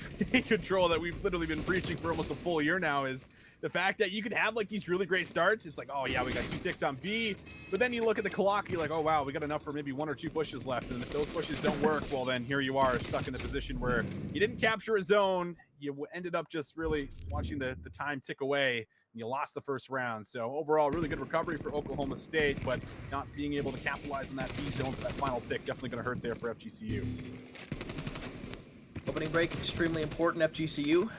control that we've literally been preaching for almost a full year now, is the fact that you could have like these really great starts. It's like, oh yeah, we got 2 ticks on B, but then you look at the clock, you're like, oh wow, we got enough for maybe 1 or 2 pushes left, and if those pushes don't work, well then here you are stuck in the position where you didn't capture a zone, you ended up just really watching the time tick away, and you lost the first round. So overall, really good recovery for Oklahoma State, but not being able to capitalize on that B zone for that final tick, definitely going to hurt there for FGCU. Opening break, extremely important. FGCU,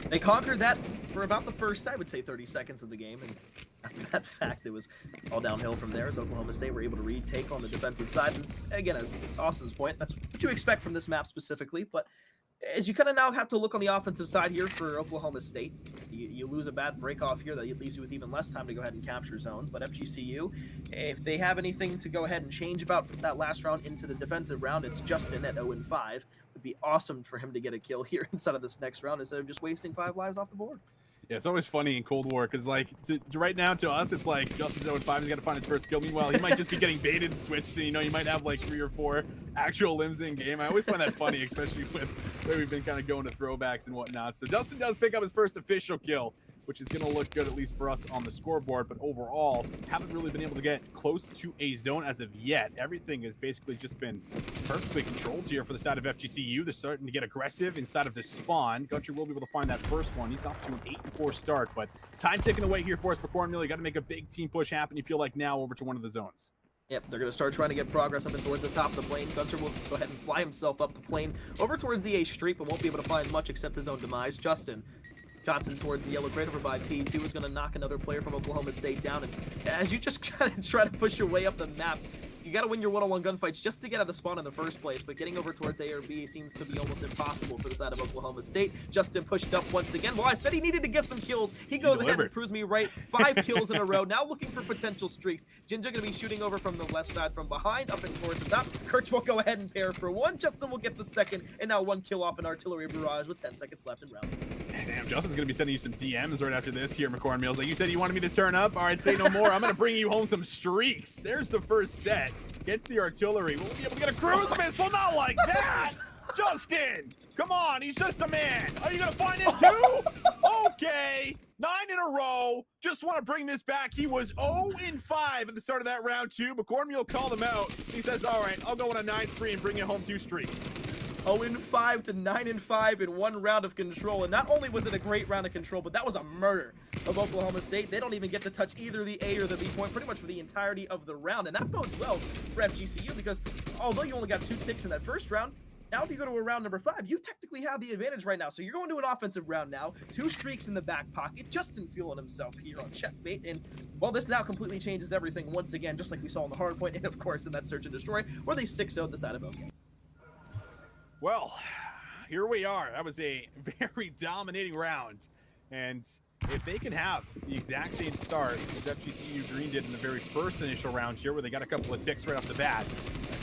they conquered that for about the first, I would say, 30 seconds of the game, and after that fact, it was all downhill from there as Oklahoma State were able to retake on the defensive side. And again, as Austin's point, that's what you expect from this map specifically, but as you kind of now have to look on the offensive side here for Oklahoma State, you lose a bad break off here that leaves you with even less time to go ahead and capture zones. But FGCU, if they have anything to go ahead and change about from that last round into the defensive round, it's Justin at 0-5. It would be awesome for him to get a kill here inside of this next round instead of just wasting 5 lives off the board. Yeah, it's always funny in Cold War because, like, right now to us, it's like Justin's 0-5. He's got to find his first kill. Meanwhile, he might just be getting baited and switched, and you might have like 3 or 4 actual limbs in game. I always find that funny, especially with where we've been kind of going to throwbacks and whatnot. So Justin does pick up his first official kill, which is going to look good, at least for us on the scoreboard. But overall, haven't really been able to get close to a zone as of yet. Everything has basically just been perfectly controlled here for the side of FGCU. They're starting to get aggressive inside of this spawn. Gunter will be able to find that first one. He's off to an 8-4 start, but time ticking away here for us for Cornmeal. You got to make a big team push happen. You feel like now over to one of the zones. Yep, they're going to start trying to get progress up and towards the top of the plane. Gunter will go ahead and fly himself up the plane over towards the A Street, but won't be able to find much except his own demise. Justin Johnson towards the yellow crate over by P2 is going to knock another player from Oklahoma State down. And as you just kind of try to push your way up the map, you got to win your one-on-one gunfights just to get out of spawn in the first place, but getting over towards A or B seems to be almost impossible for the side of Oklahoma State. Justin pushed up once again. Well, I said he needed to get some kills. He goes ahead and proves me right. 5 kills in a row. Now looking for potential streaks. Jinja going to be shooting over from the left side from behind, up and towards the top. Kirch will go ahead and pair for 1. Justin will get the second, and now 1 kill off an artillery barrage with 10 seconds left in round. Damn, Justin's going to be sending you some DMs right after this here, McCorn Mills. Like you said, you wanted me to turn up? All right, say no more. I'm going to bring you home some streaks. There's the first set. Gets the artillery. We'll be able to get a cruise missile. Not like that. Justin, come on. He's just a man. Are you going to find it too? Okay. 9 in a row. Just want to bring this back. He was 0-5 at the start of that round 2. McCorn Mule called him out. He says, all right, I'll go on a 9-3 and bring you home 2 streaks. 0-5 to 9-5 in 1 round of control. And not only was it a great round of control, but that was a murder of Oklahoma State. They don't even get to touch either the A or the B point pretty much for the entirety of the round. And that bodes well for FGCU because although you only got 2 ticks in that first round, now if you go to a round number 5, you technically have the advantage right now. So you're going to an offensive round now, 2 streaks in the back pocket. Justin fueling himself here on checkmate. And well, this now completely changes everything once again, just like we saw in the hard point and of course in that search and destroy, where they 6-0'd the side of OK. Well, here we are. That was a very dominating round. And if they can have the exact same start as FGCU Green did in the very first initial round here, where they got a couple of ticks right off the bat,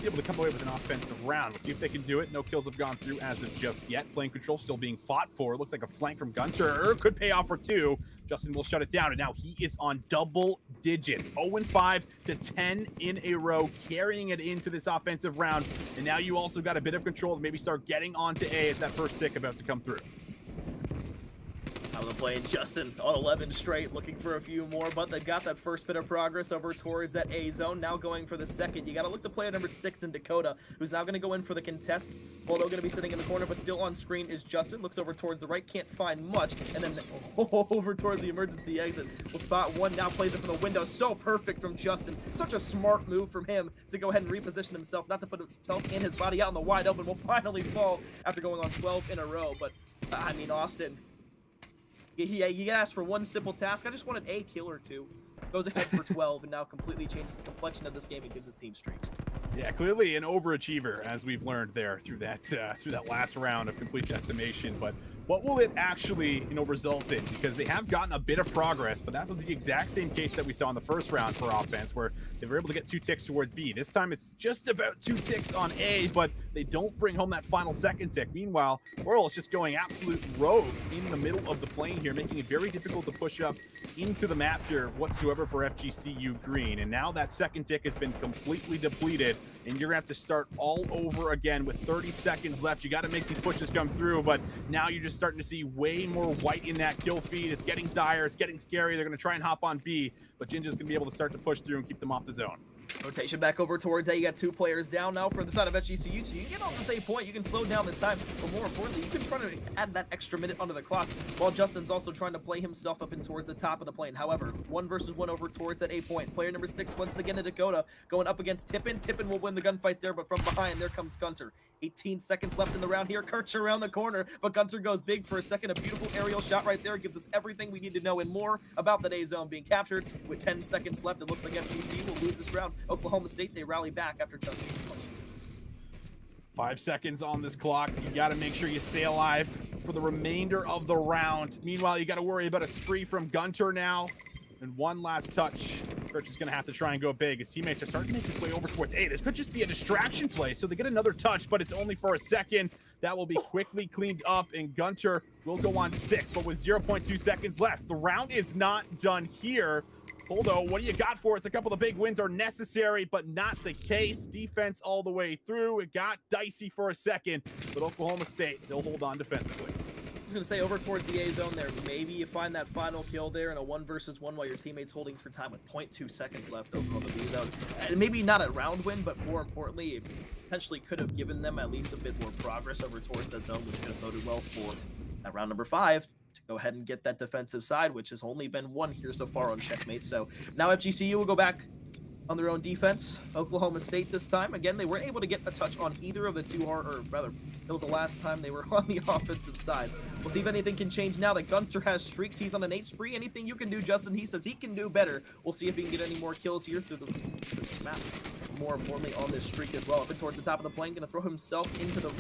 be able to come away with an offensive round. We'll see if they can do it. No kills have gone through as of just yet. Plane control still being fought for. It looks like a flank from Gunter could pay off for 2. Justin will shut it down, and now he is on double digits. 0-5 to 10 in a row, carrying it into this offensive round. And now you also got a bit of control to maybe start getting onto A as that first tick about to come through. Out of the plane, Justin on 11 straight, looking for a few more, but they've got that first bit of progress over towards that A zone. Now going for the second. You got to look to player number 6 in Dakota, who's now going to go in for the contest. Although going to be sitting in the corner, but still on screen is Justin. Looks over towards the right, can't find much, and then over towards the emergency exit. Will spot 1, now plays it from the window. So perfect from Justin. Such a smart move from him to go ahead and reposition himself, not to put himself and his body out in the wide open. Will finally fall after going on 12 in a row. But, I mean, Austin, he asked for 1 simple task. I just wanted a kill or 2. Goes ahead for 12 and now completely changes the complexion of this game and gives his team streaks. Yeah, clearly an overachiever, as we've learned there through that last round of complete decimation. But what will it actually, result in? Because they have gotten a bit of progress, but that was the exact same case that we saw in the first round for offense, where they were able to get 2 ticks towards B. This time it's just about 2 ticks on A, but they don't bring home that final second tick. Meanwhile, Oral is just going absolute rogue in the middle of the plane here, making it very difficult to push up into the map here whatsoever for FGCU Green. And now that second tick has been completely depleted, and you're gonna have to start all over again with 30 seconds left. You got to make these pushes come through, but now you're just starting to see way more white in that kill feed. It's getting dire, it's getting scary. They're gonna try and hop on B, but Jinja's gonna be able to start to push through and keep them off the zone. Rotation back over towards A. You got 2 players down now for the side of FGCU. So you can get on the same point. You can slow down the time. But more importantly, you can try to add that extra minute onto the clock while Justin's also trying to play himself up in towards the top of the plane. However, 1 versus 1 over towards that A point. Player number 6 once again to Dakota going up against Tippin. Tippin will win the gunfight there, but from behind, there comes Gunter. 18 seconds left in the round here. Kirch around the corner, but Gunter goes big for a second. A beautiful aerial shot right there gives us everything we need to know and more about that A zone being captured. With 10 seconds left, it looks like FGC will lose this round. Oklahoma State, they rally back after Justin's push. 5 seconds on this clock. You got to make sure you stay alive for the remainder of the round. Meanwhile, you got to worry about a spree from Gunter now. And 1 last touch. Kirch is going to have to try and go big. His teammates are starting to make his way over towards A. This could just be a distraction play. So they get another touch, but it's only for a second. That will be quickly cleaned up, and Gunter will go on 6, but with 0.2 seconds left. The round is not done here. Holdo, what do you got for us? A couple of big wins are necessary, but not the case. Defense all the way through. It got dicey for a second, but Oklahoma State, they'll hold on defensively. I was going to say, over towards the A zone there, maybe you find that final kill there in a 1 versus 1 while your teammate's holding for time with 0.2 seconds left over on the B zone. And maybe not a round win, but more importantly, it potentially could have given them at least a bit more progress over towards that zone, which could have boded well for that round number 5 to go ahead and get that defensive side, which has only been 1 here so far on checkmate. So now FGCU will go back on their own defense. Oklahoma State this time. Again, they weren't able to get a touch on either of the two or rather, it was the last time they were on the offensive side. We'll see if anything can change now that Gunter has streaks. He's on an 8 spree. Anything you can do, Justin, he says he can do better. We'll see if he can get any more kills here through this map. More importantly, on this streak as well. Up and towards the top of the plane, gonna throw himself into the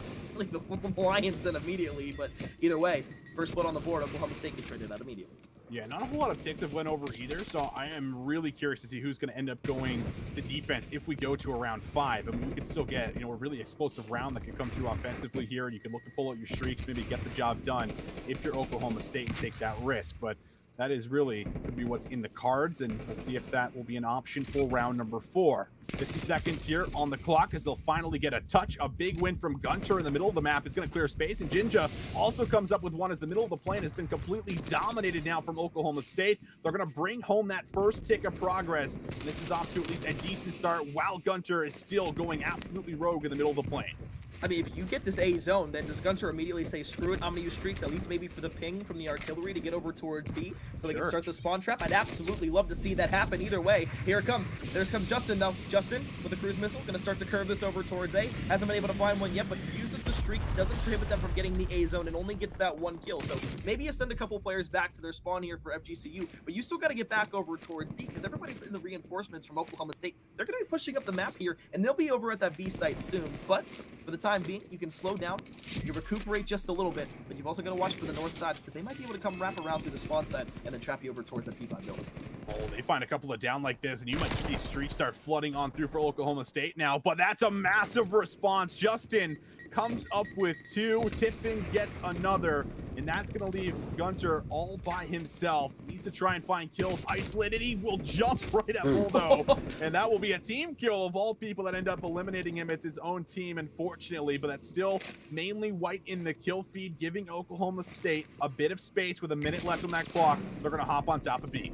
lion's den immediately. But either way, first blood on the board. Oklahoma State gets traded out immediately. Yeah, not a whole lot of ticks have went over either, so I am really curious to see who's going to end up going to defense if we go to around 5. I mean, we could still get, a really explosive round that can come through offensively here, and you can look to pull out your streaks, maybe get the job done if you're Oklahoma State and take that risk. But that is really could be what's in the cards, and we'll see if that will be an option for round number 4. 50 seconds here on the clock as they'll finally get a touch. A big win from Gunter in the middle of the map. It's going to clear space, and Jinja also comes up with one as the middle of the plane has been completely dominated now from Oklahoma State. They're going to bring home that first tick of progress, and this is off to at least a decent start while Gunter is still going absolutely rogue in the middle of the plane. I mean, if you get this A zone, then does Gunter immediately say, screw it, I'm going to use streaks, at least maybe for the ping from the artillery to get over towards B so they can start the spawn trap? I'd absolutely love to see that happen either way. Here it comes. There comes Justin, though. Justin, with a cruise missile, going to start to curve this over towards A. Hasn't been able to find one yet, but uses the streak, doesn't prohibit them from getting the A zone, and only gets that 1 kill. So maybe you send a couple players back to their spawn here for FGCU, but you still got to get back over towards B, because everybody in the reinforcements from Oklahoma State, they're going to be pushing up the map here, and they'll be over at that B site soon. But for the time being, you can slow down, you recuperate just a little bit, but you've also got to watch for the north side, because they might be able to come wrap around through the spawn side and then trap you over towards that P5 building. Oh, they find a couple of down like this, and you might see streaks start flooding on through for Oklahoma State now, but that's a massive response. Justin comes up with 2, Tippin gets another, and that's going to leave Gunter all by himself. Needs to try and find kills. Isolated, he will jump right at Boldo, and that will be a team kill of all people that end up eliminating him. It's his own team, unfortunately, but that's still mainly white in the kill feed, giving Oklahoma State a bit of space with a minute left on that clock. They're going to hop on top of B.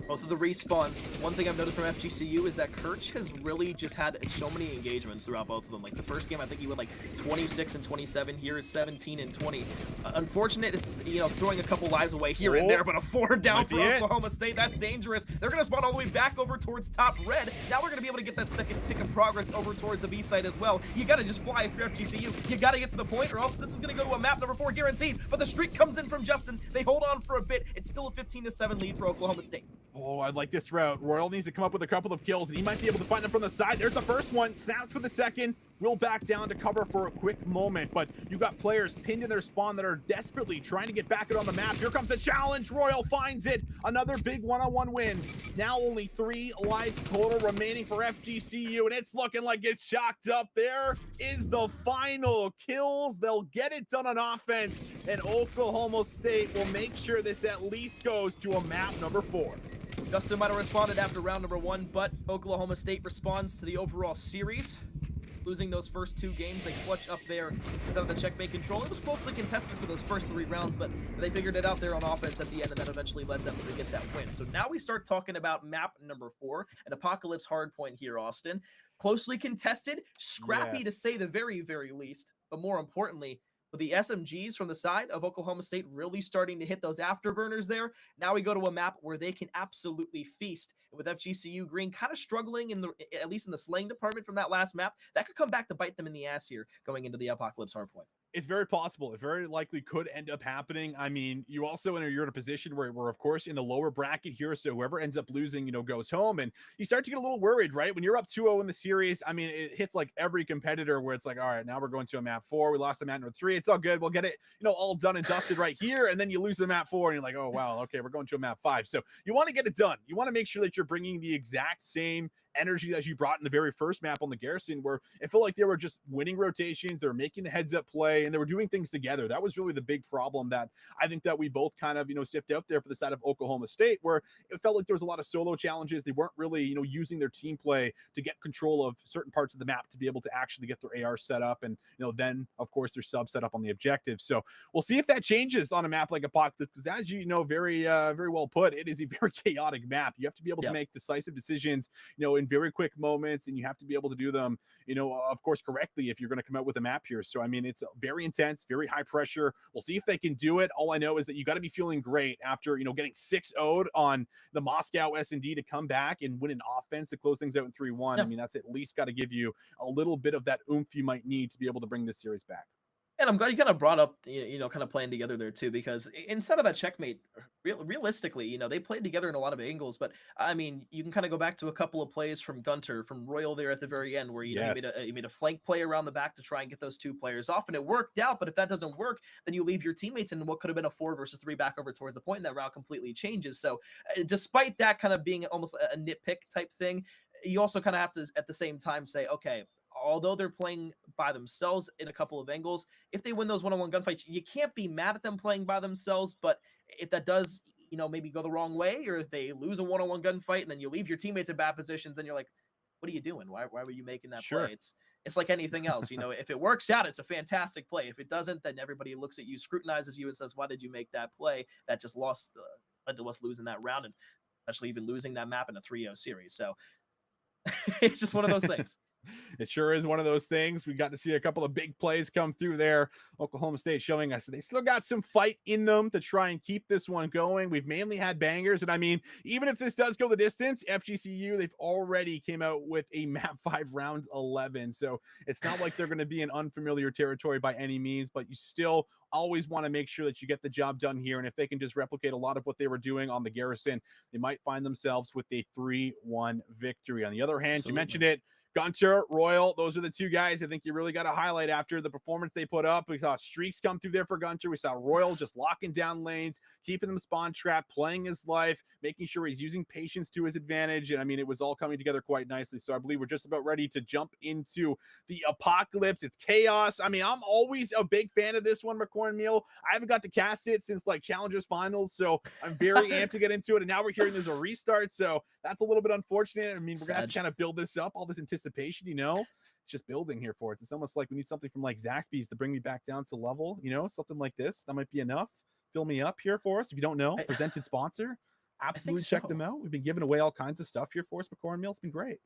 Both of the respawns. One thing I've noticed from FGCU is that Kirch has really just had so many engagements throughout both of them. Like the first game, I think he went like 26 and 27. Here it's 17 and 20. Unfortunate, it's, throwing a couple lives away here and there, but a 4 down for Oklahoma State. That's dangerous. They're going to spawn all the way back over towards top red. Now we're going to be able to get that second tick of progress over towards the B side as well. You got to just fly if you're FGCU. You got to get to the point, or else this is going to go to a map number 4 guaranteed. But the streak comes in from Justin. They hold on for a bit. It's still a 15-7 lead for Oklahoma State. Oh, I like this route. Royal needs to come up with a couple of kills, and he might be able to find them from the side. There's the first one. Snaps for the second. Will back down to cover for a quick moment, but you got players pinned in their spawn that are desperately trying to get back on the map. Here comes the challenge. Royal finds it. Another big one-on-one win. Now only 3 lives total remaining for FGCU, and it's looking like it's chalked up. There is the final kills. They'll get it done on offense, and Oklahoma State will make sure this at least goes to a map number 4. Justin might have responded after round number 1, but Oklahoma State responds to the overall series. Losing those first 2 games, they clutch up there instead of the checkmate control. It was closely contested for those first 3 rounds, but they figured it out there on offense at the end, and that eventually led them to get that win. So now we start talking about map number 4, an Apocalypse hardpoint here, Austin. Closely contested, scrappy to say the very, very least, but more importantly, with the SMGs from the side of Oklahoma State really starting to hit those afterburners there, now we go to a map where they can absolutely feast. With FGCU Green kind of struggling at least in the slaying department from that last map, that could come back to bite them in the ass here going into the Apocalypse hardpoint. It's very possible. It very likely could end up happening. I mean, you also you're in a position where we're, of course, in the lower bracket here. So whoever ends up losing, goes home. And you start to get a little worried, right? When you're up 2-0 in the series, I mean, it hits like every competitor where it's like, all right, now we're going to a map 4. We lost the map number 3. It's all good. We'll get it, all done and dusted right here. And then you lose the map 4 and you're like, oh, wow, okay, we're going to a map 5. So you want to get it done. You want to make sure that you're bringing the exact same energy as you brought in the very first map on the Garrison, where it felt like they were just winning rotations, they were making the heads up play, and they were doing things together. That was really the big problem that I think that we both kind of stiffed out there for the side of Oklahoma State, where it felt like there was a lot of solo challenges. They weren't really using their team play to get control of certain parts of the map to be able to actually get their AR set up, and then of course their sub set up on the objective. So we'll see if that changes on a map like Apocalypse, because as very very well put, it is a very chaotic map. You have to be able to make decisive decisions in in very quick moments, and you have to be able to do them, of course, correctly if you're going to come out with a map here. So, I mean, it's very intense, very high pressure. We'll see if they can do it. All I know is that you got to be feeling great after, getting 6-0'd on the Moscow S&D to come back and win an offense to close things out in 3-1. Yeah. I mean, that's at least got to give you a little bit of that oomph you might need to be able to bring this series back. And I'm glad you kind of brought up, kind of playing together there too, because instead of that checkmate, realistically, they played together in a lot of angles. But I mean, you can kind of go back to a couple of plays from Gunter, from Royal there at the very end, where he made a flank play around the back to try and get those two players off, and it worked out. But if that doesn't work, then you leave your teammates in what could have been a 4 versus 3 back over towards the point, and that route completely changes. So, despite that kind of being almost a nitpick type thing, you also kind of have to at the same time say, okay, although they're playing by themselves in a couple of angles, if they win those one-on-one gunfights, you can't be mad at them playing by themselves. But if that does, maybe go the wrong way, or if they lose a one-on-one gunfight and then you leave your teammates in bad positions, then you're like, what are you doing? Why were you making that play? It's like anything else. If it works out, it's a fantastic play. If it doesn't, then everybody looks at you, scrutinizes you, and says, why did you make that play? That just led to us losing that round, and actually even losing that map in a 3-0 series. So it's just one of those things. It sure is one of those things. We got to see a couple of big plays come through there. Oklahoma State showing us they still got some fight in them to try and keep this one going. We've mainly had bangers. And I mean, even if this does go the distance, FGCU, they've already came out with a map 5 round 11. So it's not like they're going to be in unfamiliar territory by any means, but you still always want to make sure that you get the job done here. And if they can just replicate a lot of what they were doing on the Garrison, they might find themselves with a 3-1 victory. On the other hand, You mentioned it, Gunter, Royal, those are the two guys I think you really got to highlight after the performance they put up. We saw streaks come through there for Gunter. We saw Royal just locking down lanes, keeping them spawn trapped, playing his life, making sure he's using patience to his advantage. And I mean, it was all coming together quite nicely. So I believe we're just about ready to jump into the apocalypse. It's chaos. I mean, I'm always a big fan of this one, McCorn Meal. I haven't got to cast it since like Challengers Finals, so I'm very amped to get into it. And now we're hearing there's a restart, so that's a little bit unfortunate. I mean, we're gonna have to kind of build this up, all this anticipation, it's just building here for us. It's almost like we need something from like Zaxby's to bring me back down to level, something like this. That might be enough. Fill me up here for us. If you don't know, presented sponsor. Absolutely check them out. We've been giving away all kinds of stuff here for us, McCorn Meal. It's been great.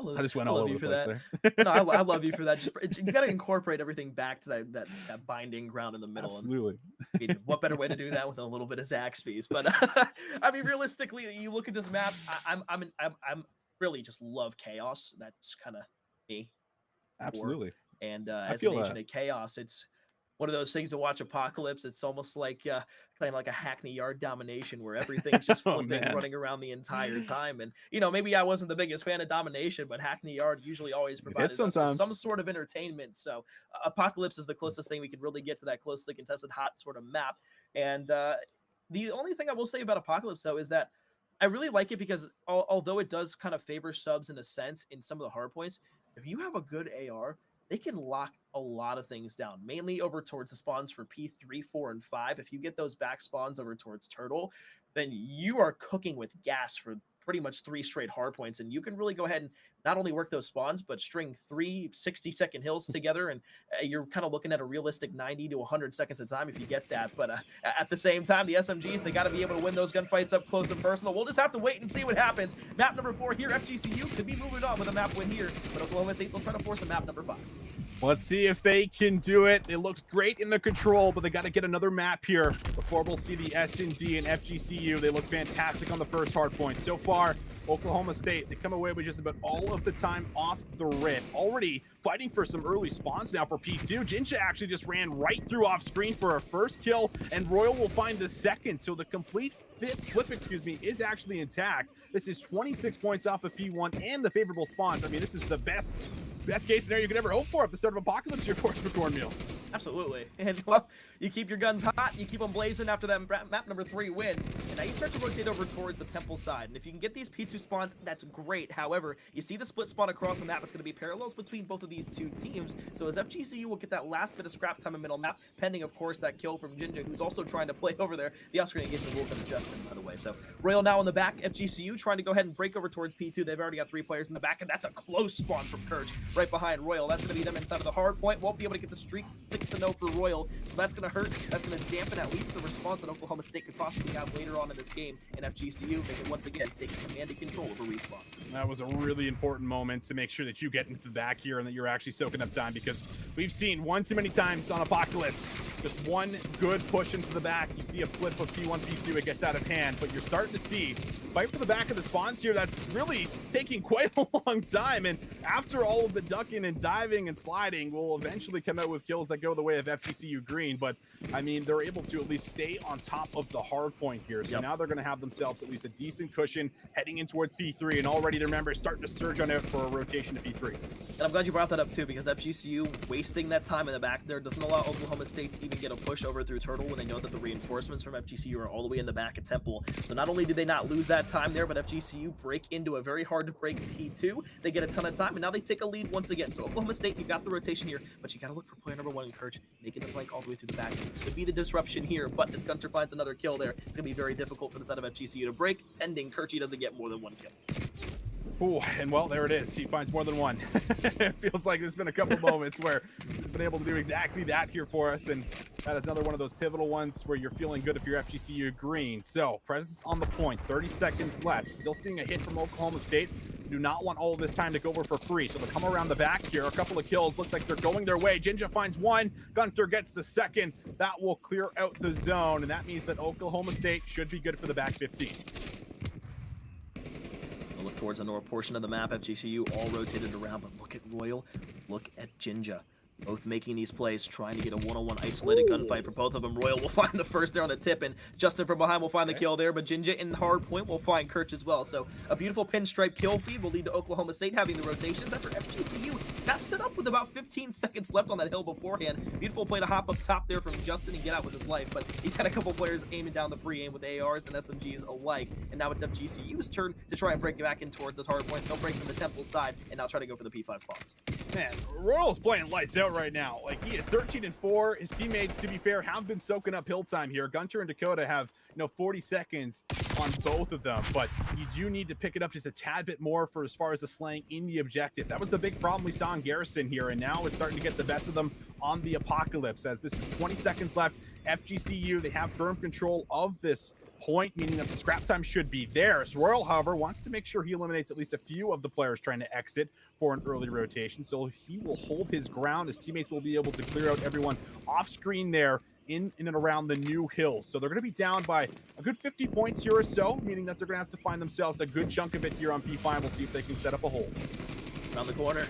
I just went all over the place there. No, I love you for that. You got to incorporate everything back to that binding ground in the middle. Absolutely. And what better way to do that with a little bit of Zaxby's? But I mean, realistically, you look at this map. I'm really just love chaos. That's kind of me. Absolutely. And as an agent of chaos, it's one of those things to watch Apocalypse. It's almost like playing like a Hackney Yard domination where everything's just flipping, running around the entire time. And, maybe I wasn't the biggest fan of domination, but Hackney Yard usually always provides some sort of entertainment. So Apocalypse is the closest thing we could really get to that closely contested hot sort of map. And the only thing I will say about Apocalypse, though, is that I really like it because although it does kind of favor subs in a sense in some of the hard points, if you have a good AR, they can lock a lot of things down, mainly over towards the spawns for P3, 4, and 5. If you get those back spawns over towards Turtle, then you are cooking with gas for pretty much 3 straight hard points. And you can really go ahead and not only work those spawns, but string 3 60-second hills together. And you're kind of looking at a realistic 90 to 100 seconds of time if you get that. But at the same time, the SMGs, they got to be able to win those gunfights up close and personal. We'll just have to wait and see what happens. Map number 4 here, FGCU could be moving on with a map win here. But Oklahoma State, they'll try to force a map number 5. Let's see if they can do it. It looks great in the control, but they got to get another map here before we'll see the S&D and FGCU. They look fantastic on the first hard point. So far, Oklahoma State, they come away with just about all of the time off the rip. Already fighting for some early spawns now for P2. Jinja actually just ran right through off screen for a first kill, and Royal will find the second. So the complete flip, is actually intact. This is 26 points off of P1 and the favorable spawns. I mean, this is the best case scenario you could ever hope for at the start of Apocalypse here for Cornmeal. Absolutely. And, well, you keep your guns hot, you keep them blazing after that map number 3 win, and now you start to rotate over towards the temple side. And if you can get these P2 spawns, that's great. However, you see the split spawn across the map. It's going to be parallels between both of these two teams. So as FGCU will get that last bit of scrap time in middle map, pending, of course, that kill from Jinja, who's also trying to play over there. The off-screen engagement will come adjustment, by the way. So Royal now in the back. FGCU trying to go ahead and break over towards P2. They've already got 3 players in the back, and that's a close spawn from Kurch right behind Royal. That's going to be them inside of the hard point. Won't be able to get the streaks 6-0 for Royal, so that's going to hurt. That's going to dampen at least the response that Oklahoma State could possibly have later on in this game, and FGCU, they can once again take command and control over Respawn. That was a really important moment to make sure that you get into the back here and that you're actually soaking up time, because we've seen one too many times on Apocalypse, just one good push into the back, you see a flip of P1, P2, it gets out of hand, but you're starting to see fight for the back of the spawns here that's really taking quite a long time, and after all of the ducking and diving and sliding, we'll eventually come out with kills that go the way of FGCU Green, but I mean, they're able to at least stay on top of the hard point here, so now they're going to have themselves at least a decent cushion heading in towards P3, and already the members starting to surge on out for a rotation to P3. And I'm glad you brought that up too, because FGCU wasting that time in the back there doesn't allow Oklahoma State to even get a push over through Turtle when they know that the reinforcements from FGCU are all the way in the back at Temple. So not only did they not lose that time there, but FGCU break into a very hard to break P2. They get a ton of time, and now they take a lead once again. So Oklahoma State, you got the rotation here, but you got to look for player number 1 in Kirch, making the flank all the way through the back. Could be the disruption here, but as Gunter finds another kill there, it's going to be very difficult for the side of FGCU to break, pending Kirchy doesn't get more than 1 kill. Ooh, and well, there it is. He finds more than one. It feels like there's been a couple moments where he's been able to do exactly that here for us, and that is another one of those pivotal ones where you're feeling good if you're FGCU Green. So, presence on the point, 30 seconds left. Still seeing a hit from Oklahoma State. Do not want all of this time to go over for free, so they'll come around the back here. A couple of kills look like they're going their way. Jinja finds one. Gunter gets the second. That will clear out the zone, and that means that Oklahoma State should be good for the back 15. We'll look towards the north portion of the map. FGCU all rotated around, but look at Royal. Look at Jinja. Both making these plays, trying to get a one-on-one isolated gunfight for both of them. Royal will find the first there on the tip, and Justin from behind will find the kill there, but Jinja in hard point will find Kirch as well. So a beautiful pinstripe kill feed will lead to Oklahoma State having the rotations after FGCU got set up with about 15 seconds left on that hill beforehand. Beautiful play to hop up top there from Justin and get out with his life, but he's had a couple players aiming down the pre-aim with ARs and SMGs alike, and now it's FGCU's turn to try and break it back in towards this hard point. They'll break from the Temple side and now try to go for the P5 spots. Man, Royal's playing lights out right now. Like, he is 13-4. His teammates, to be fair, have been soaking up hill time here. Gunter and Dakota have, 40 seconds on both of them, but you do need to pick it up just a tad bit more for as far as the slaying in the objective. That was the big problem we saw in Garrison here, and now it's starting to get the best of them on the Apocalypse, as this is 20 seconds left. FGCU, they have firm control of this point, meaning that the scrap time should be theirs. Royal, however, wants to make sure he eliminates at least a few of the players trying to exit for an early rotation, so he will hold his ground. His teammates will be able to clear out everyone off screen there in and around the new hills. So they're going to be down by a good 50 points here or so, meaning that they're going to have to find themselves a good chunk of it here on P5. We'll see if they can set up a hold. Around the corner.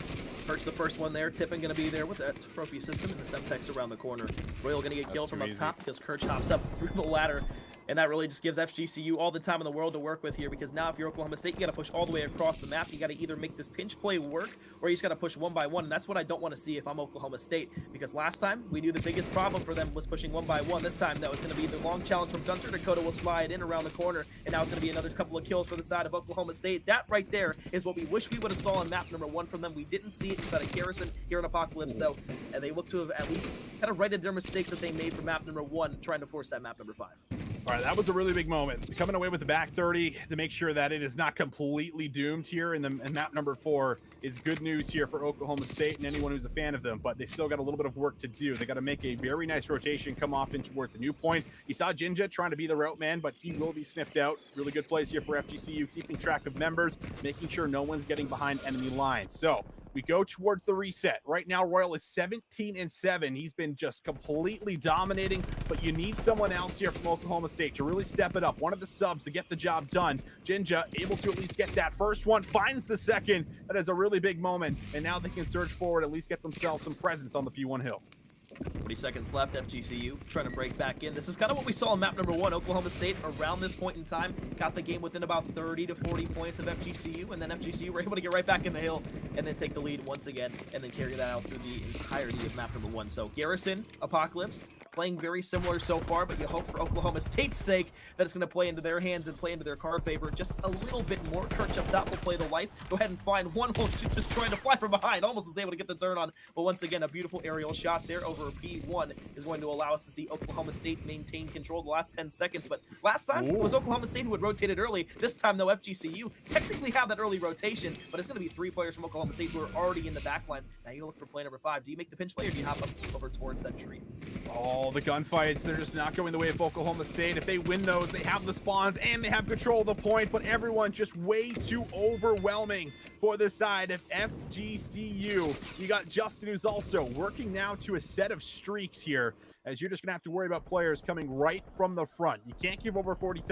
Perch the first one there. Tippin going to be there with that trophy system and the Semtex around the corner. Royal going to get killed from up top because Kirch hops up through the ladder. And that really just gives FGCU all the time in the world to work with here, because now if you're Oklahoma State, you got to push all the way across the map. You got to either make this pinch play work, or you just got to push one by one. And that's what I don't want to see if I'm Oklahoma State, because last time we knew the biggest problem for them was pushing one by one. This time that was going to be the long challenge from Gunter. Dakota will slide in around the corner, and now it's going to be another couple of kills for the side of Oklahoma State. That right there is what we wish we would have saw on map number 1 from them. We didn't see it inside of Garrison here in Apocalypse, though, and they look to have at least kind of righted their mistakes that they made for map number 1, trying to force that map number 5. All right, that was a really big moment. Coming away with the back 30 to make sure that it is not completely doomed here in map number 4 is good news here for Oklahoma State and anyone who's a fan of them, but they still got a little bit of work to do. They got to make a very nice rotation, come off in towards the new point. You saw Jinja trying to be the route man, but he will be sniffed out. Really good plays here for FGCU, keeping track of members, making sure no one's getting behind enemy lines. So we go towards the reset. Right now, Royal is 17-7. He's been just completely dominating, but you need someone else here from Oklahoma State to really step it up. One of the subs to get the job done. Jinja able to at least get that first one, finds the second. That is a really big moment, and now they can surge forward, at least get themselves some presence on the P1 hill. 40 seconds left. FGCU trying to break back in. This is kind of what we saw in map number 1. Oklahoma State around this point in time got the game within about 30 to 40 points of FGCU, and then FGCU were able to get right back in the hill and then take the lead once again and then carry that out through the entirety of map number 1. So Garrison, Apocalypse, playing very similar so far, but you hope for Oklahoma State's sake that it's going to play into their hands and play into their card favor just a little bit more. Kirch up top will play the life. Go ahead and find one. Just trying to fly from behind. Almost was able to get the turn on. But once again, a beautiful aerial shot there over B1 is going to allow us to see Oklahoma State maintain control the last 10 seconds. But last time it was Oklahoma State who had rotated early. This time, though, FGCU technically have that early rotation, but it's going to be 3 players from Oklahoma State who are already in the backlines. Now you look for play number 5. Do you make the pinch play or do you hop up over towards that tree? Oh, the gunfights, they're just not going the way of Oklahoma State. If they win those, they have the spawns and they have control of the point, but everyone just way too overwhelming for the side of FGCU. You got Justin, who's also working now to a set of streaks here, as you're just going to have to worry about players coming right from the front. You can't give over 40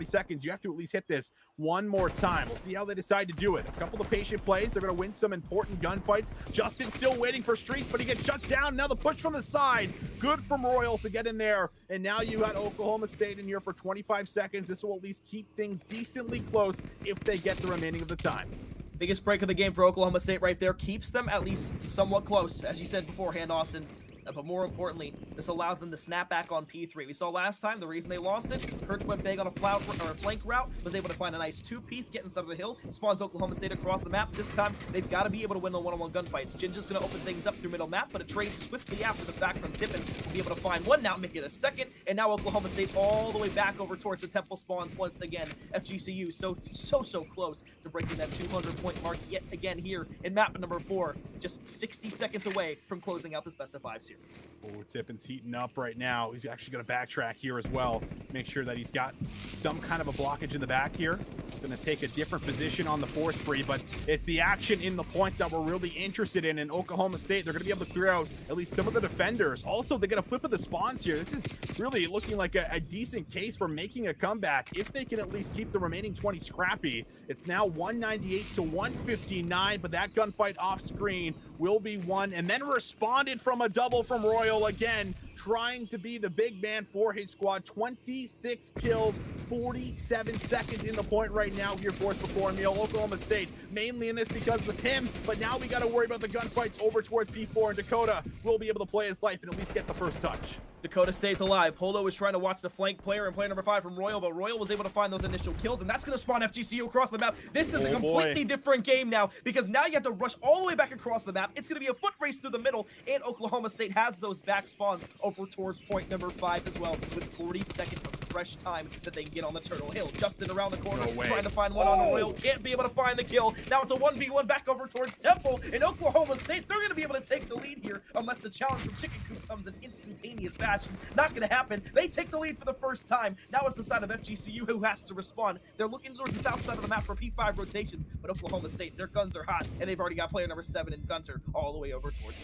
seconds. You have to at least hit this one more time. We'll see how they decide to do it. A couple of patient plays. They're going to win some important gunfights. Justin still waiting for streaks, but he gets shut down. Now the push from the side. Good from Royal to get in there. And now you got Oklahoma State in here for 25 seconds. This will at least keep things decently close if they get the remaining of the time. Biggest break of the game for Oklahoma State right there. Keeps them at least somewhat close, as you said beforehand, Austin. But more importantly, this allows them to snap back on P3. We saw last time the reason they lost it. Kirch went big on a flank route, was able to find a nice 2-piece, get inside of the hill, spawns Oklahoma State across the map. This time, they've got to be able to win the one-on-one gunfights. Jinja's going to open things up through middle map, but a trade swiftly after the fact from Tippin will be able to find one now, make it a second, and now Oklahoma State's all the way back over towards the temple spawns once again. FGCU so close to breaking that 200-point mark yet again here in map number 4, just 60 seconds away from closing out this best-of-5 series. Oh, Tippin's heating up right now. He's actually going to backtrack here as well. Make sure that he's got some kind of a blockage in the back here. Going to take a different position on the force spree, but it's the action in the point that we're really interested in. In Oklahoma State, they're going to be able to clear out at least some of the defenders. Also, they're going to flip of the spawns here. This is really looking like a decent case for making a comeback. If they can at least keep the remaining 20 scrappy, it's now 198 to 159, but that gunfight off screen will be won, and then responded from a double from Royal again, trying to be the big man for his squad. 26 kills, 47 seconds in the point right now here for us before meal. Oklahoma State mainly in this because of him, but now we got to worry about the gunfights over towards P4, and Dakota will be able to play his life and at least get the first touch. Dakota stays alive. Polo was trying to watch the flank player and player number 5 from Royal, but Royal was able to find those initial kills, and that's going to spawn FGCU across the map. This is a completely different game now, because now you have to rush all the way back across the map. It's going to be a foot race through the middle, and Oklahoma State has those back spawns over towards point number 5 as well, with 40 seconds of fresh time that they can get on the Turtle Hill. Justin around the corner, trying to find one on Royal, can't be able to find the kill. Now it's a 1v1 back over towards Temple, and Oklahoma State, they're going to be able to take the lead here, unless the challenge from Chicken Coop comes in instantaneous fashion. Not going to happen. They take the lead for the first time. Now it's the side of FGCU who has to respond. They're looking towards the south side of the map for P5 rotations, but Oklahoma State, their guns are hot, and they've already got player number 7 in Gunter all the way over towards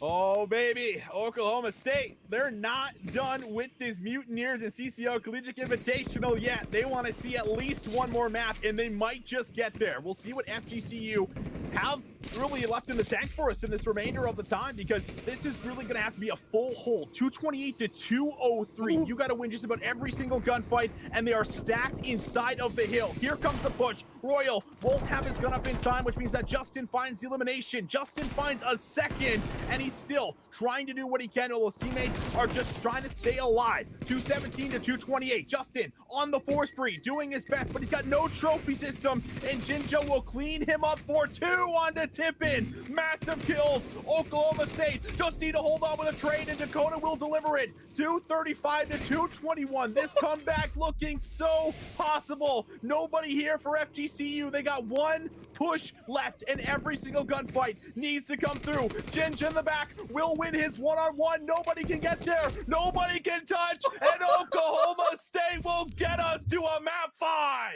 Oh, baby. Oklahoma State, they're not done with this Mutineers and CCL Collegiate Invitational yet. They want to see at least one more map, and they might just get there. We'll see what FGCU have really left in the tank for us in this remainder of the time, because this is really going to have to be a full hold. 228 to 203. You got to win just about every single gunfight, and they are stacked inside of the hill. Here comes the push. Royal won't have his gun up in time, which means that Justin finds the elimination. Justin finds a second, and he's still trying to do what he can while his teammates are just trying to stay alive. 217 to 228. Justin on the force spree, doing his best, but he's got no trophy system, and Jinja will clean him up for 2 onto Tippin. Massive kills. Oklahoma State just need to hold on with a trade, and Dakota will deliver it. 235 to 221. This comeback looking so possible. Nobody here for FGCU. They got one push left, and every single gunfight needs to come through. Jinja in the back will win his one-on-one. Nobody can get there. Nobody can touch, and Oklahoma State will get us to a map 5.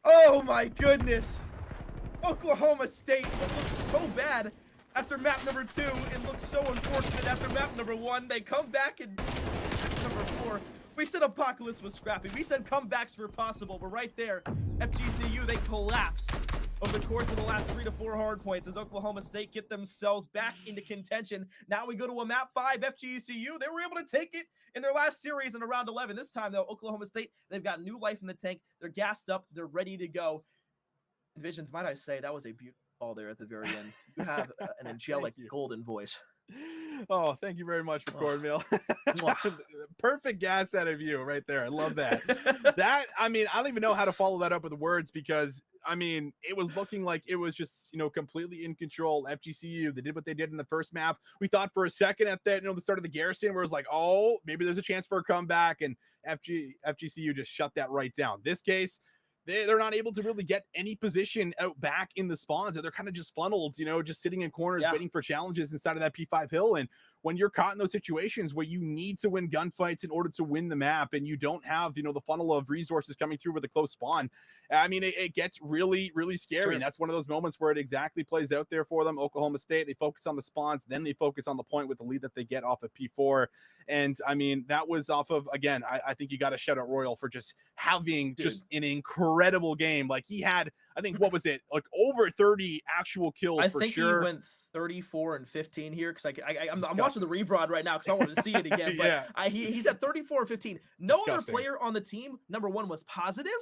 Oh my goodness. Oklahoma State looks so bad after map number 2. It looks so unfortunate after map number 1. They come back in number 4. We said Apocalypse was scrappy. We said comebacks were possible, but right there, FGCU, they collapse over the course of the last 3 to 4 hard points as Oklahoma State get themselves back into contention. Now we go to a map 5. FGCU, they were able to take it in their last series in around 11. This time, though, Oklahoma State, they've got new life in the tank. They're gassed up. They're ready to go. Visions, might I say, that was a beautiful ball there at the very end. You have an angelic golden voice. Oh, thank you very much for cornmeal. Mwah. Perfect gas out of you right there. I love that. That, I mean, I don't even know how to follow that up with words because I mean, it was looking like it was just, completely in control. FGCU, they did what they did in the first map. We thought for a second at that, the start of the Garrison where it was like, oh, maybe there's a chance for a comeback, and FGCU just shut that right down. This case, they're not able to really get any position out back in the spawns. They're kind of just funneled, just sitting in corners, waiting for challenges inside of that P5 hill. And when you're caught in those situations where you need to win gunfights in order to win the map, and you don't have, the funnel of resources coming through with a close spawn, I mean, it gets really, really scary. Sure. And that's one of those moments where it exactly plays out there for them. Oklahoma State, they focus on the spawns, then they focus on the point with the lead that they get off of P4. And I mean, that was off of, again, I think you got to shout out Royal for just having just an incredible game. Like he had, I think, what was it? Like over 30 actual kills for sure. He went 34 and 15 here because I'm watching the rebroad right now because I wanted to see it again. But he's at 34 and 15. No other player on the team, number one, was positive,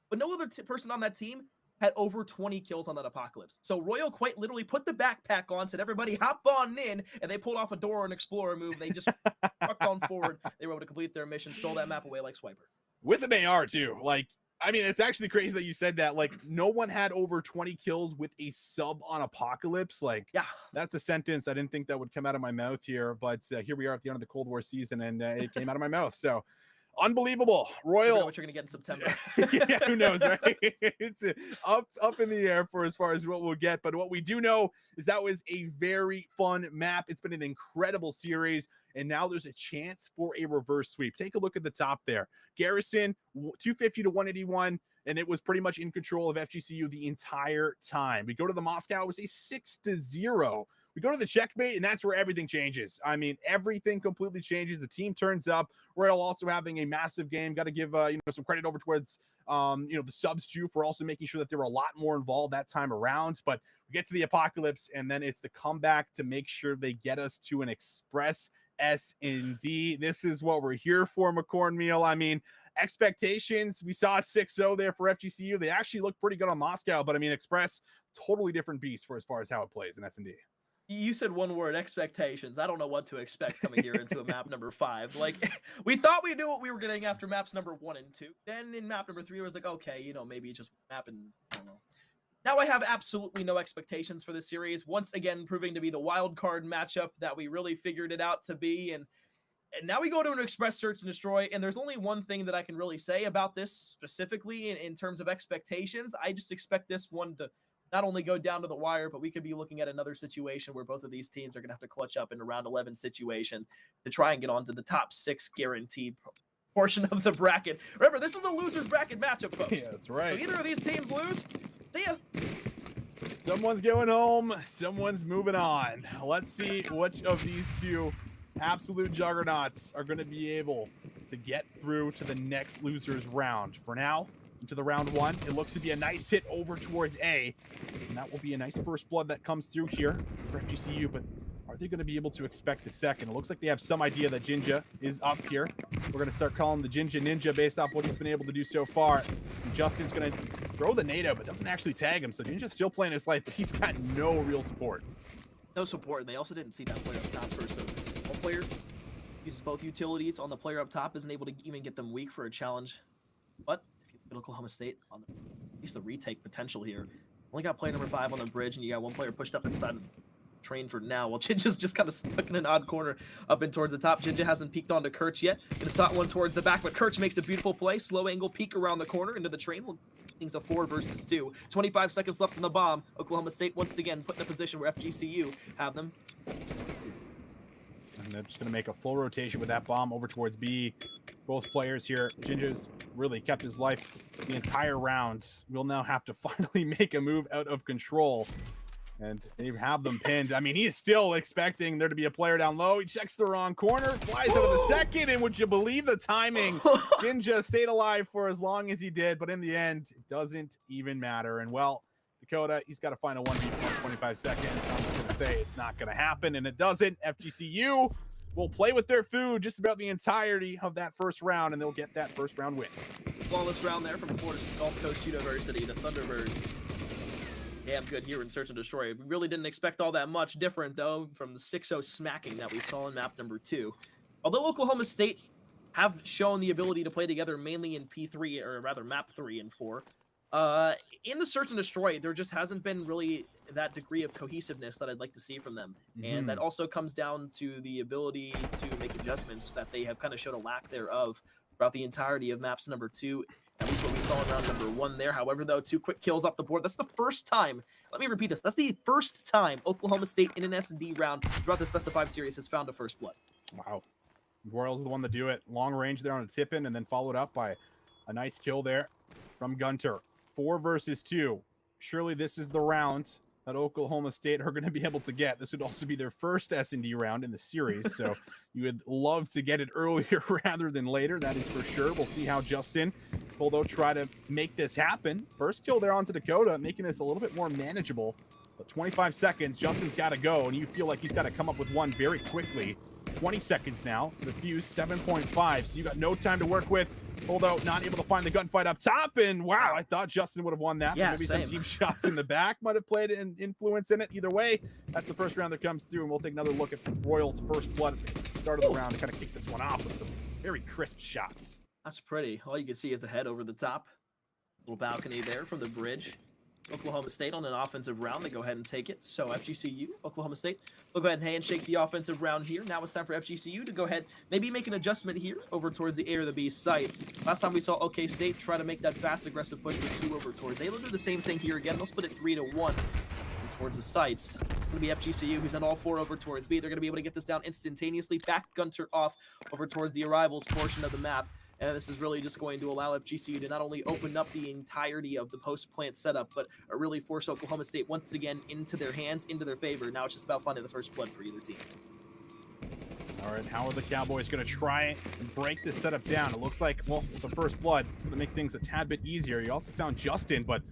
but no other person on that team had over 20 kills on that apocalypse. So Royal quite literally put the backpack on, said everybody hop on in, and they pulled off a door and explorer move. They just trucked on forward. They were able to complete their mission, stole that map away like Swiper. With an AR too. Like, I mean, it's actually crazy that you said that. Like, no one had over 20 kills with a sub on Apocalypse. Like, yeah, that's a sentence I didn't think that would come out of my mouth here. But here we are at the end of the Cold War season, and it came out of my mouth. So, unbelievable. Royal. What you're gonna get in September? Yeah, who knows, right? It's up in the air for as far as what we'll get. But what we do know is that was a very fun map. It's been an incredible series, and now there's a chance for a reverse sweep. Take a look at the top there. Garrison 250 to 181. And it was pretty much in control of FGCU the entire time. We go to the Moscow, it was a 6-0. We go to the checkmate, and that's where everything changes. I mean, everything completely changes. The team turns up. Royal also having a massive game. Got to give some credit over towards the subs too for also making sure that they were a lot more involved that time around. But we get to the Apocalypse, and then it's the comeback to make sure they get us to an Express S&D. This is what we're here for, McCornmeal. I mean, expectations, we saw a 6-0 there for FGCU. They actually look pretty good on Moscow, but I mean, Express, totally different beast for as far as how it plays in S&D. You said one word, expectations. I don't know what to expect coming here into a map number 5. Like, we thought we knew what we were getting after maps number 1 and 2. Then in map number 3, it was like, okay, maybe it's just map, and I don't know. Now I have absolutely no expectations for this series. Once again, proving to be the wild card matchup that we really figured it out to be. And now we go to an Express Search and Destroy, and there's only one thing that I can really say about this specifically in terms of expectations. I just expect this one to not only go down to the wire, but we could be looking at another situation where both of these teams are going to have to clutch up in a round 11 situation to try and get onto the top 6 guaranteed portion of the bracket. Remember, this is a loser's bracket matchup, folks. Yeah, that's right. So either of these teams lose, see ya. Someone's going home. Someone's moving on. Let's see which of these two absolute juggernauts are going to be able to get through to the next loser's round. For now, into the round 1, it looks to be a nice hit over towards A, and that will be a nice first blood that comes through here for FGCU. But are they going to be able to expect the second? It looks like they have some idea that Jinja is up here. We're going to start calling the Jinja Ninja based off what he's been able to do so far. And Justin's going to throw the nade out, but doesn't actually tag him. So Jinja's still playing his life, but he's got no real support. No support, and they also didn't see that player up top first. So one player uses both utilities on the player up top, isn't able to even get them weak for a challenge. But if you look at Oklahoma State, on at least the retake potential here. Only got player number 5 on the bridge, and you got one player pushed up inside of the train for now, while Jinja's just kind of stuck in an odd corner up and towards the top. Jinja hasn't peeked onto Kirch yet. Gonna slot one towards the back, but Kirch makes a beautiful play. Slow angle peek around the corner into the train. Things a 4 versus 2. 25 seconds left in the bomb. Oklahoma State once again put in a position where FGCU have them. And they're just going to make a full rotation with that bomb over towards B. Both players here. Jinja's really kept his life the entire round. We'll now have to finally make a move out of control. And they have them pinned. I mean, he's still expecting there to be a player down low. He checks the wrong corner, flies out of the second, and would you believe the timing? Jinja stayed alive for as long as he did, but in the end, it doesn't even matter. And, well, Dakota, he's got to find a 1v1 25 seconds. I'm just going to say it's not going to happen, and it doesn't. FGCU will play with their food just about the entirety of that first round, and they'll get that first round win. Flawless round there from Florida Gulf Coast University, the Thunderbirds. damn good here in Search and Destroy. We really didn't expect all that much different, though, from the 6-0 smacking that we saw in map number 2. Although Oklahoma State have shown the ability to play together mainly in P3, or rather map 3 and 4, in the Search and Destroy, there just hasn't been really that degree of cohesiveness that I'd like to see from them. And that also comes down to the ability to make adjustments that they have kind of showed a lack thereof throughout the entirety of maps number 2, at least what we saw in round number 1 there. However, though, 2 quick kills off the board. That's the first time, let me repeat this, that's the first time Oklahoma State in an S&D round throughout the Best of 5 series has found a first blood. Wow. Royals the one to do it. Long range there on a tip-in, and then followed up by a nice kill there from Gunter. 4 versus 2. Surely this is the round that Oklahoma State are going to be able to get. This would also be their first S&D round in the series, so you would love to get it earlier rather than later. That is for sure. We'll see how Justin will, though, try to make this happen. First kill there onto Dakota, making this a little bit more manageable. But 25 seconds, Justin's got to go, and you feel like he's got to come up with one very quickly. 20 seconds now. The fuse 7.5, so you got no time to work with. Holdout not able to find the gunfight up top, and wow, I thought Justin would have won that. Yeah, maybe same. some team shots in the back might have played an influence in it. Either way, that's the first round that comes through, and we'll take another look at Royals' first blood at the start of the round to kind of kick this one off with some very crisp shots. That's pretty. All you can see is the head over the top. Little balcony there from the bridge. Oklahoma State on an offensive round. They go ahead and take it. So FGCU, Oklahoma State, they'll go ahead and handshake the offensive round here. Now it's time for FGCU to go ahead, maybe make an adjustment here over towards the A or the B site. Last time we saw OK State try to make that fast, aggressive push with 2 over towards. They'll do the same thing here again. They'll split it 3-1 towards the sites. It's going to be FGCU who's on all 4 over towards B. They're going to be able to get this down instantaneously. Back Gunter off over towards the arrivals portion of the map. And this is really just going to allow FGCU to not only open up the entirety of the post-plant setup, but really force Oklahoma State once again into their hands, into their favor. Now it's just about finding the first blood for either team. All right, how are the Cowboys going to try and break this setup down? It looks like, well, with the first blood, it's going to make things a tad bit easier. You also found Justin, but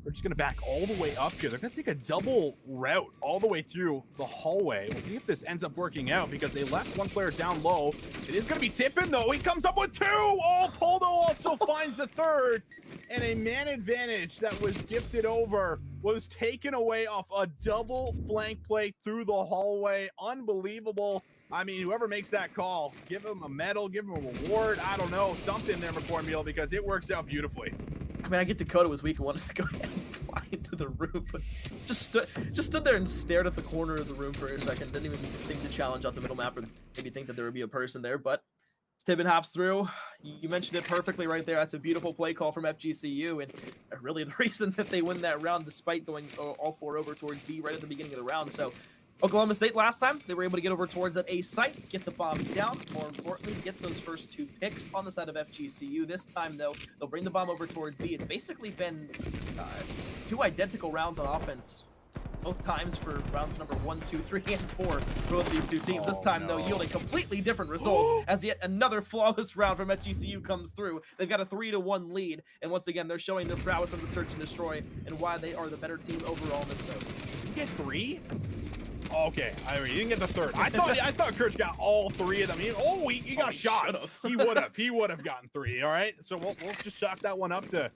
we're just going to back all the way up here. They're going to take a double route all the way through the hallway. We'll see if this ends up working out because they left one player down low. It is going to be Tippin, though. He comes up with 2. Oh, Poldo also finds the 3rd. And a man advantage that was gifted over was taken away off a double flank play through the hallway. Unbelievable. I mean, whoever makes that call, give him a medal, give him a reward. I don't know, something there, McCormill, because it works out beautifully. I mean, I get Dakota was weak and wanted to go ahead and fly into the room, but just stood there and stared at the corner of the room for a second. Didn't even think to challenge out the middle map or maybe think that there would be a person there, but Tibbin hops through. You mentioned it perfectly right there. That's a beautiful play call from FGCU, and really the reason that they win that round despite going all 4 over towards B right at the beginning of the round. So Oklahoma State last time, they were able to get over towards that A site, get the bomb down, more importantly, get those first 2 picks on the side of FGCU. This time, though, they'll bring the bomb over towards B. It's basically been 2 identical rounds on offense, both times for rounds number 1, 2, 3, and 4 for both these 2 teams. This time, though, yielding completely different results as yet another flawless round from FGCU comes through. They've got a 3-1 lead, and once again, they're showing their prowess on the Search and Destroy and why they are the better team overall in this mode. Did you get 3? Okay, I mean, he didn't get the 3rd. I thought Kurtz got all 3 of them. He got shots. He would have gotten 3. All right, so we'll just chalk that one up to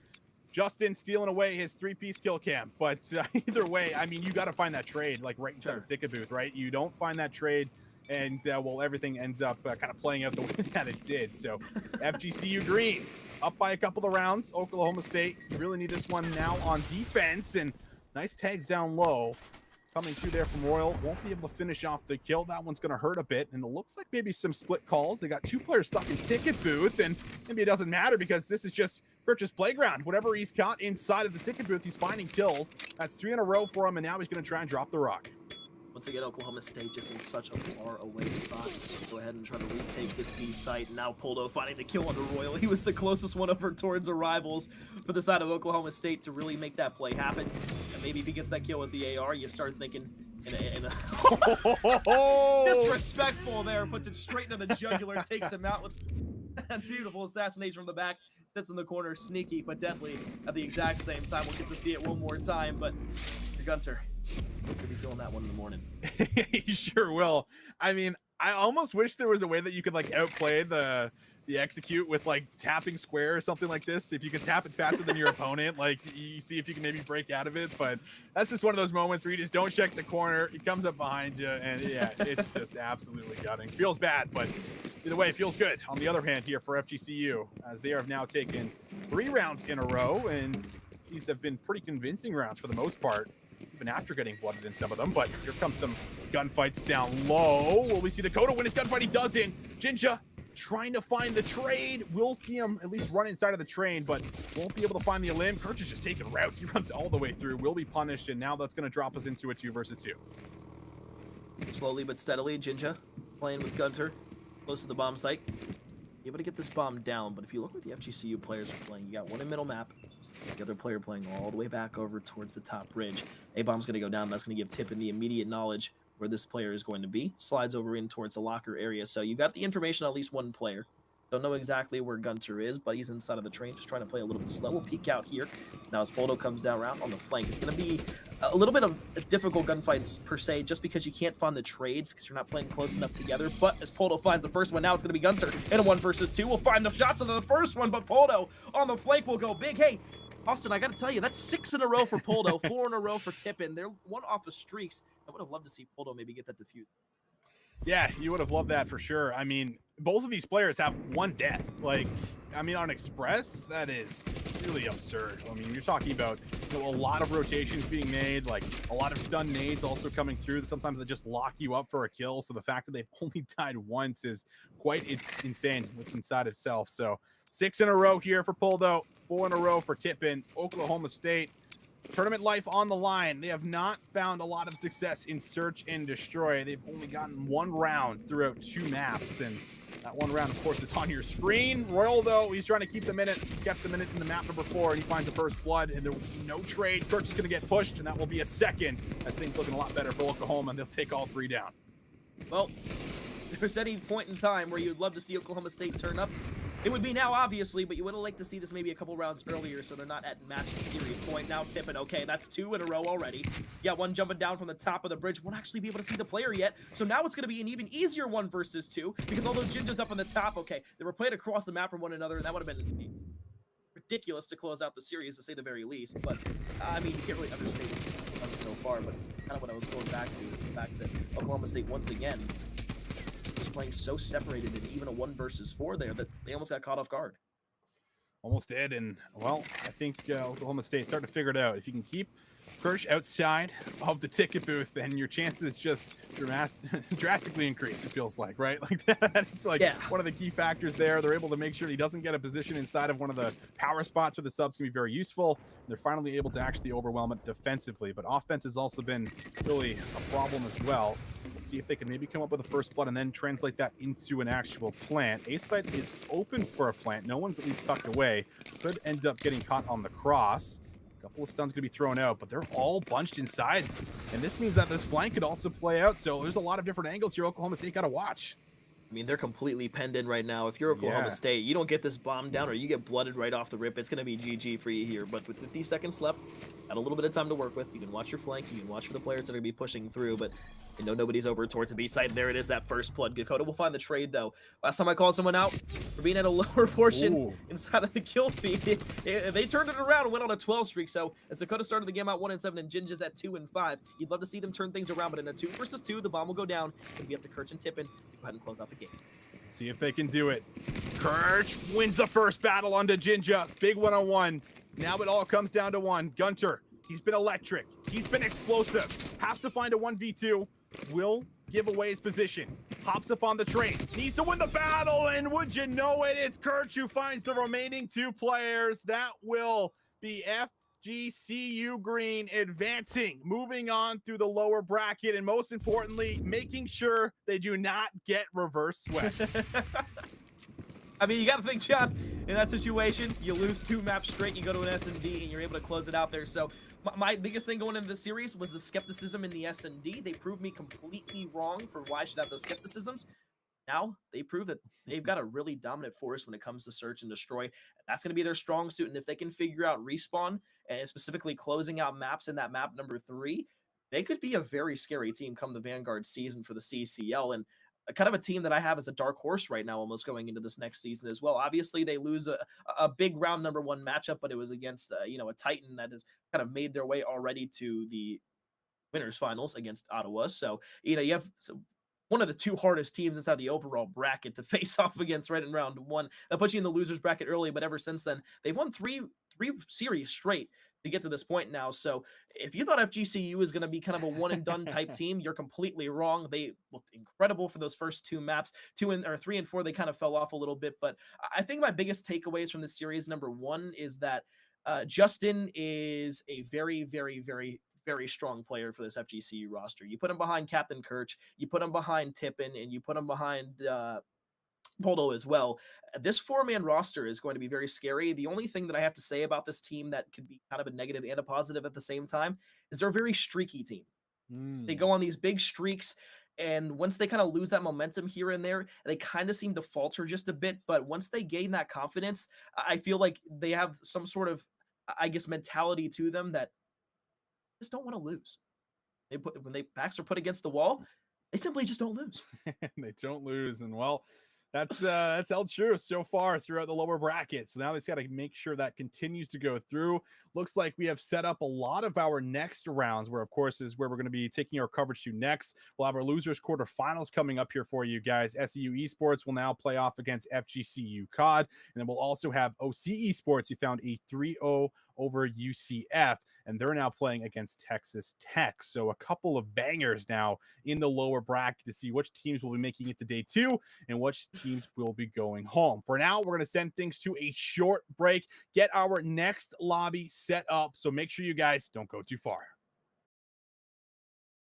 Justin stealing away his 3-piece kill cam. But either way, I mean, you got to find that trade like right inside the ticket booth, right? You don't find that trade, and well, everything ends up kind of playing out the way that it did. So FGCU green up by a couple of rounds. Oklahoma State, you really need this one now on defense, and nice tags down low. Coming through there from Royal, won't be able to finish off the kill. That one's going to hurt a bit, and it looks like maybe some split calls. They got 2 players stuck in ticket booth, and maybe it doesn't matter because this is just Purchase Playground. Whatever he's caught inside of the ticket booth, he's finding kills. That's 3 in a row for him, and now he's going to try and drop the rock. Once again, Oklahoma State just in such a far away spot. Go ahead and try to retake this B site. Now Poldo finding the kill on the Royal. He was the closest one over towards arrivals for the side of Oklahoma State to really make that play happen. And maybe if he gets that kill with the AR, you start thinking in a disrespectful there. Puts it straight into the jugular, takes him out with a beautiful assassination from the back. Sits in the corner, sneaky but deadly at the exact same time. We'll get to see it one more time, but your Gunter, you'll be feeling that one in the morning. You sure will. I mean, I almost wish there was a way that you could like outplay the the execute with like tapping square or something like this. If you can tap it faster than your opponent, like you see if you can maybe break out of it. But that's just one of those moments where you just don't check the corner. He comes up behind you, and yeah, it's just absolutely gutting. Feels bad, but either way, it feels good. On the other hand, here for FGCU, as they have now taken 3 rounds in a row, and these have been pretty convincing rounds for the most part, even after getting blooded in some of them. But here comes some gunfights down low. Will we see Dakota win his gunfight? He doesn't. Jinja trying to find the trade. We'll see him at least run inside of the train, but won't be able to find the limb. Kirch is just taking routes. He runs all the way through, will be punished, and now that's going to drop us into a 2 versus 2. Slowly but steadily, Jinja playing with Gunter close to the bomb site. Able to get this bomb down, but if you look where the FGCU players are playing, you got one in middle map, the other player playing all the way back over towards the top bridge. A-bomb's going to go down. That's going to give Tippin the immediate knowledge where this player is going to be. Slides over in towards the locker area. So you got the information on at least one player. Don't know exactly where Gunter is, but he's inside of the train, just trying to play a little bit slow. We'll peek out here. Now as Poldo comes down around on the flank, it's going to be a little bit of a difficult gunfights per se, just because you can't find the trades because you're not playing close enough together. But as Poldo finds the first one, now it's going to be Gunter in a 1 versus 2. We'll find the shots of the first one, but Poldo on the flank will go big. Hey, Austin, I got to tell you, that's 6 in a row for Poldo, 4 in a row for Tippin. They're one off of streaks. I would have loved to see Poldo maybe get that defused. Yeah, you would have loved that for sure. I mean, both of these players have 1 death. Like, I mean, on Express, that is really absurd. I mean, you're talking about, you know, a lot of rotations being made, like a lot of stun nades also coming through. Sometimes they just lock you up for a kill. So the fact that they've only died once is it's insane inside itself. So 6 in a row here for Poldo, 4 in a row for Tippin. Oklahoma State, tournament life on the line. They have not found a lot of success in search and destroy. They've only gotten 1 round throughout 2 maps, and that 1 round, of course, is on your screen. Royal, though, he's trying to keep the minute. He kept the minute in the map number 4, and he finds the first blood, and there will be no trade. Kirk is going to get pushed, and that will be a second, as things looking a lot better for Oklahoma, and they'll take all 3 down. Well, if there's any point in time where you'd love to see Oklahoma State turn up, it would be now, obviously, but you would have liked to see this maybe a couple rounds earlier so they're not at match series point. Now Tippin, okay, that's 2 in a row already. You got 1 jumping down from the top of the bridge. Won't actually be able to see the player yet, so now it's going to be an even easier 1 versus 2, because although Jinja's up on the top, okay, they were played across the map from one another, and that would have been ridiculous to close out the series, to say the very least. But, I mean, you can't really understate what's done so far, but kind of what I was going back to is the fact that Oklahoma State, once again, was playing so separated in even a 1 versus 4 there that they almost got caught off guard. Almost did, and, well, I think Oklahoma State starting to figure it out. If you can keep Kirsch outside of the ticket booth, then your chances just drastically increase, it feels like, right? Like, that's like one of the key factors there. They're able to make sure he doesn't get a position inside of one of the power spots where the subs can be very useful. They're finally able to actually overwhelm it defensively, but offense has also been really a problem as well. We'll see if they can maybe come up with a first blood and then translate that into an actual plant. A site is open for a plant. No one's at least tucked away. Could end up getting caught on the cross. A couple of stuns going to be thrown out, but they're all bunched inside. And this means that this flank could also play out. So there's a lot of different angles here Oklahoma State got to watch. I mean, they're completely penned in right now. If you're Oklahoma State, you don't get this bomb down or you get blooded right off the rip, it's going to be GG for you here. But with 50 seconds left, got a little bit of time to work with. You can watch your flank. You can watch for the players that are going to be pushing through. But you know nobody's over towards the B side. There it is, that first blood. Dakota will find the trade, though. Last time I called someone out for being at a lower portion inside of the kill feed, they turned it around and went on a 12 streak. So as Dakota started the game out 1-7 and Jinja's at 2-5, you'd love to see them turn things around. But in a 2 versus 2, the bomb will go down. It's going to be up to Kirch and Tippin to go ahead and close out the game. See if they can do it. Kirch wins the first battle onto Jinja. Big 1-on-1. Now it all comes down to 1. Gunter, he's been electric. He's been explosive. Has to find a 1v2. Will give away his position. Hops up on the train. Needs to win the battle. And would you know it, it's Kirch who finds the remaining 2 players. That will be FGCU Green advancing, moving on through the lower bracket, and most importantly, making sure they do not get reverse swept. I mean, you got to think, John, in that situation, you lose 2 maps straight, you go to an S&D, and you're able to close it out there. So my biggest thing going into the series was the skepticism in the S&D. They proved me completely wrong for why I should have those skepticisms. Now they prove that they've got a really dominant force when it comes to search and destroy. That's going to be their strong suit. And if they can figure out respawn and specifically closing out maps in that map number 3, they could be a very scary team come the Vanguard season for the CCL. And kind of a team that I have as a dark horse right now, almost going into this next season as well. Obviously, they lose a big round number one matchup, but it was against a Titan that has kind of made their way already to the winners finals against Ottawa. So you have one of the two hardest teams inside the overall bracket to face off against right in round one. That puts you in the losers bracket early, but ever since then they've won three series straight to get to this point now. So if you thought FGCU was going to be kind of a one and done type team, you're completely wrong. They looked incredible for those first two maps. 3 and 4, they kind of fell off a little bit. But I think my biggest takeaways from this series, number one, is that Justin is a very, very, very strong player for this FGCU roster. You put him behind Captain Kirch, you put him behind Tippin, and you put him behind Poldo as well. This four-man roster is going to be very scary. The only thing that I have to say about this team that could be kind of a negative and a positive at the same time is they're a very streaky team. They go on these big streaks, and once they kind of lose that momentum here and there, they kind of seem to falter just a bit. But once they gain that confidence, I feel like they have some sort of, I guess, mentality to them that just don't want to lose. When they backs are put against the wall, they simply just don't lose. They don't lose, and well, that's held true so far throughout the lower brackets. So now they've got to make sure that continues to go through. Looks like we have set up a lot of our next rounds, where of course is where we're going to be taking our coverage to next. We'll have our losers quarterfinals coming up here for you guys. SEU Esports will now play off against FGCU COD, and then we'll also have OC Esports. He found a 3-0 over UCF, and they're now playing against Texas Tech. So a couple of bangers now in the lower bracket to see which teams will be making it to day two and which teams will be going home. For now, we're going to send things to a short break, get our next lobby set up. So make sure you guys don't go too far.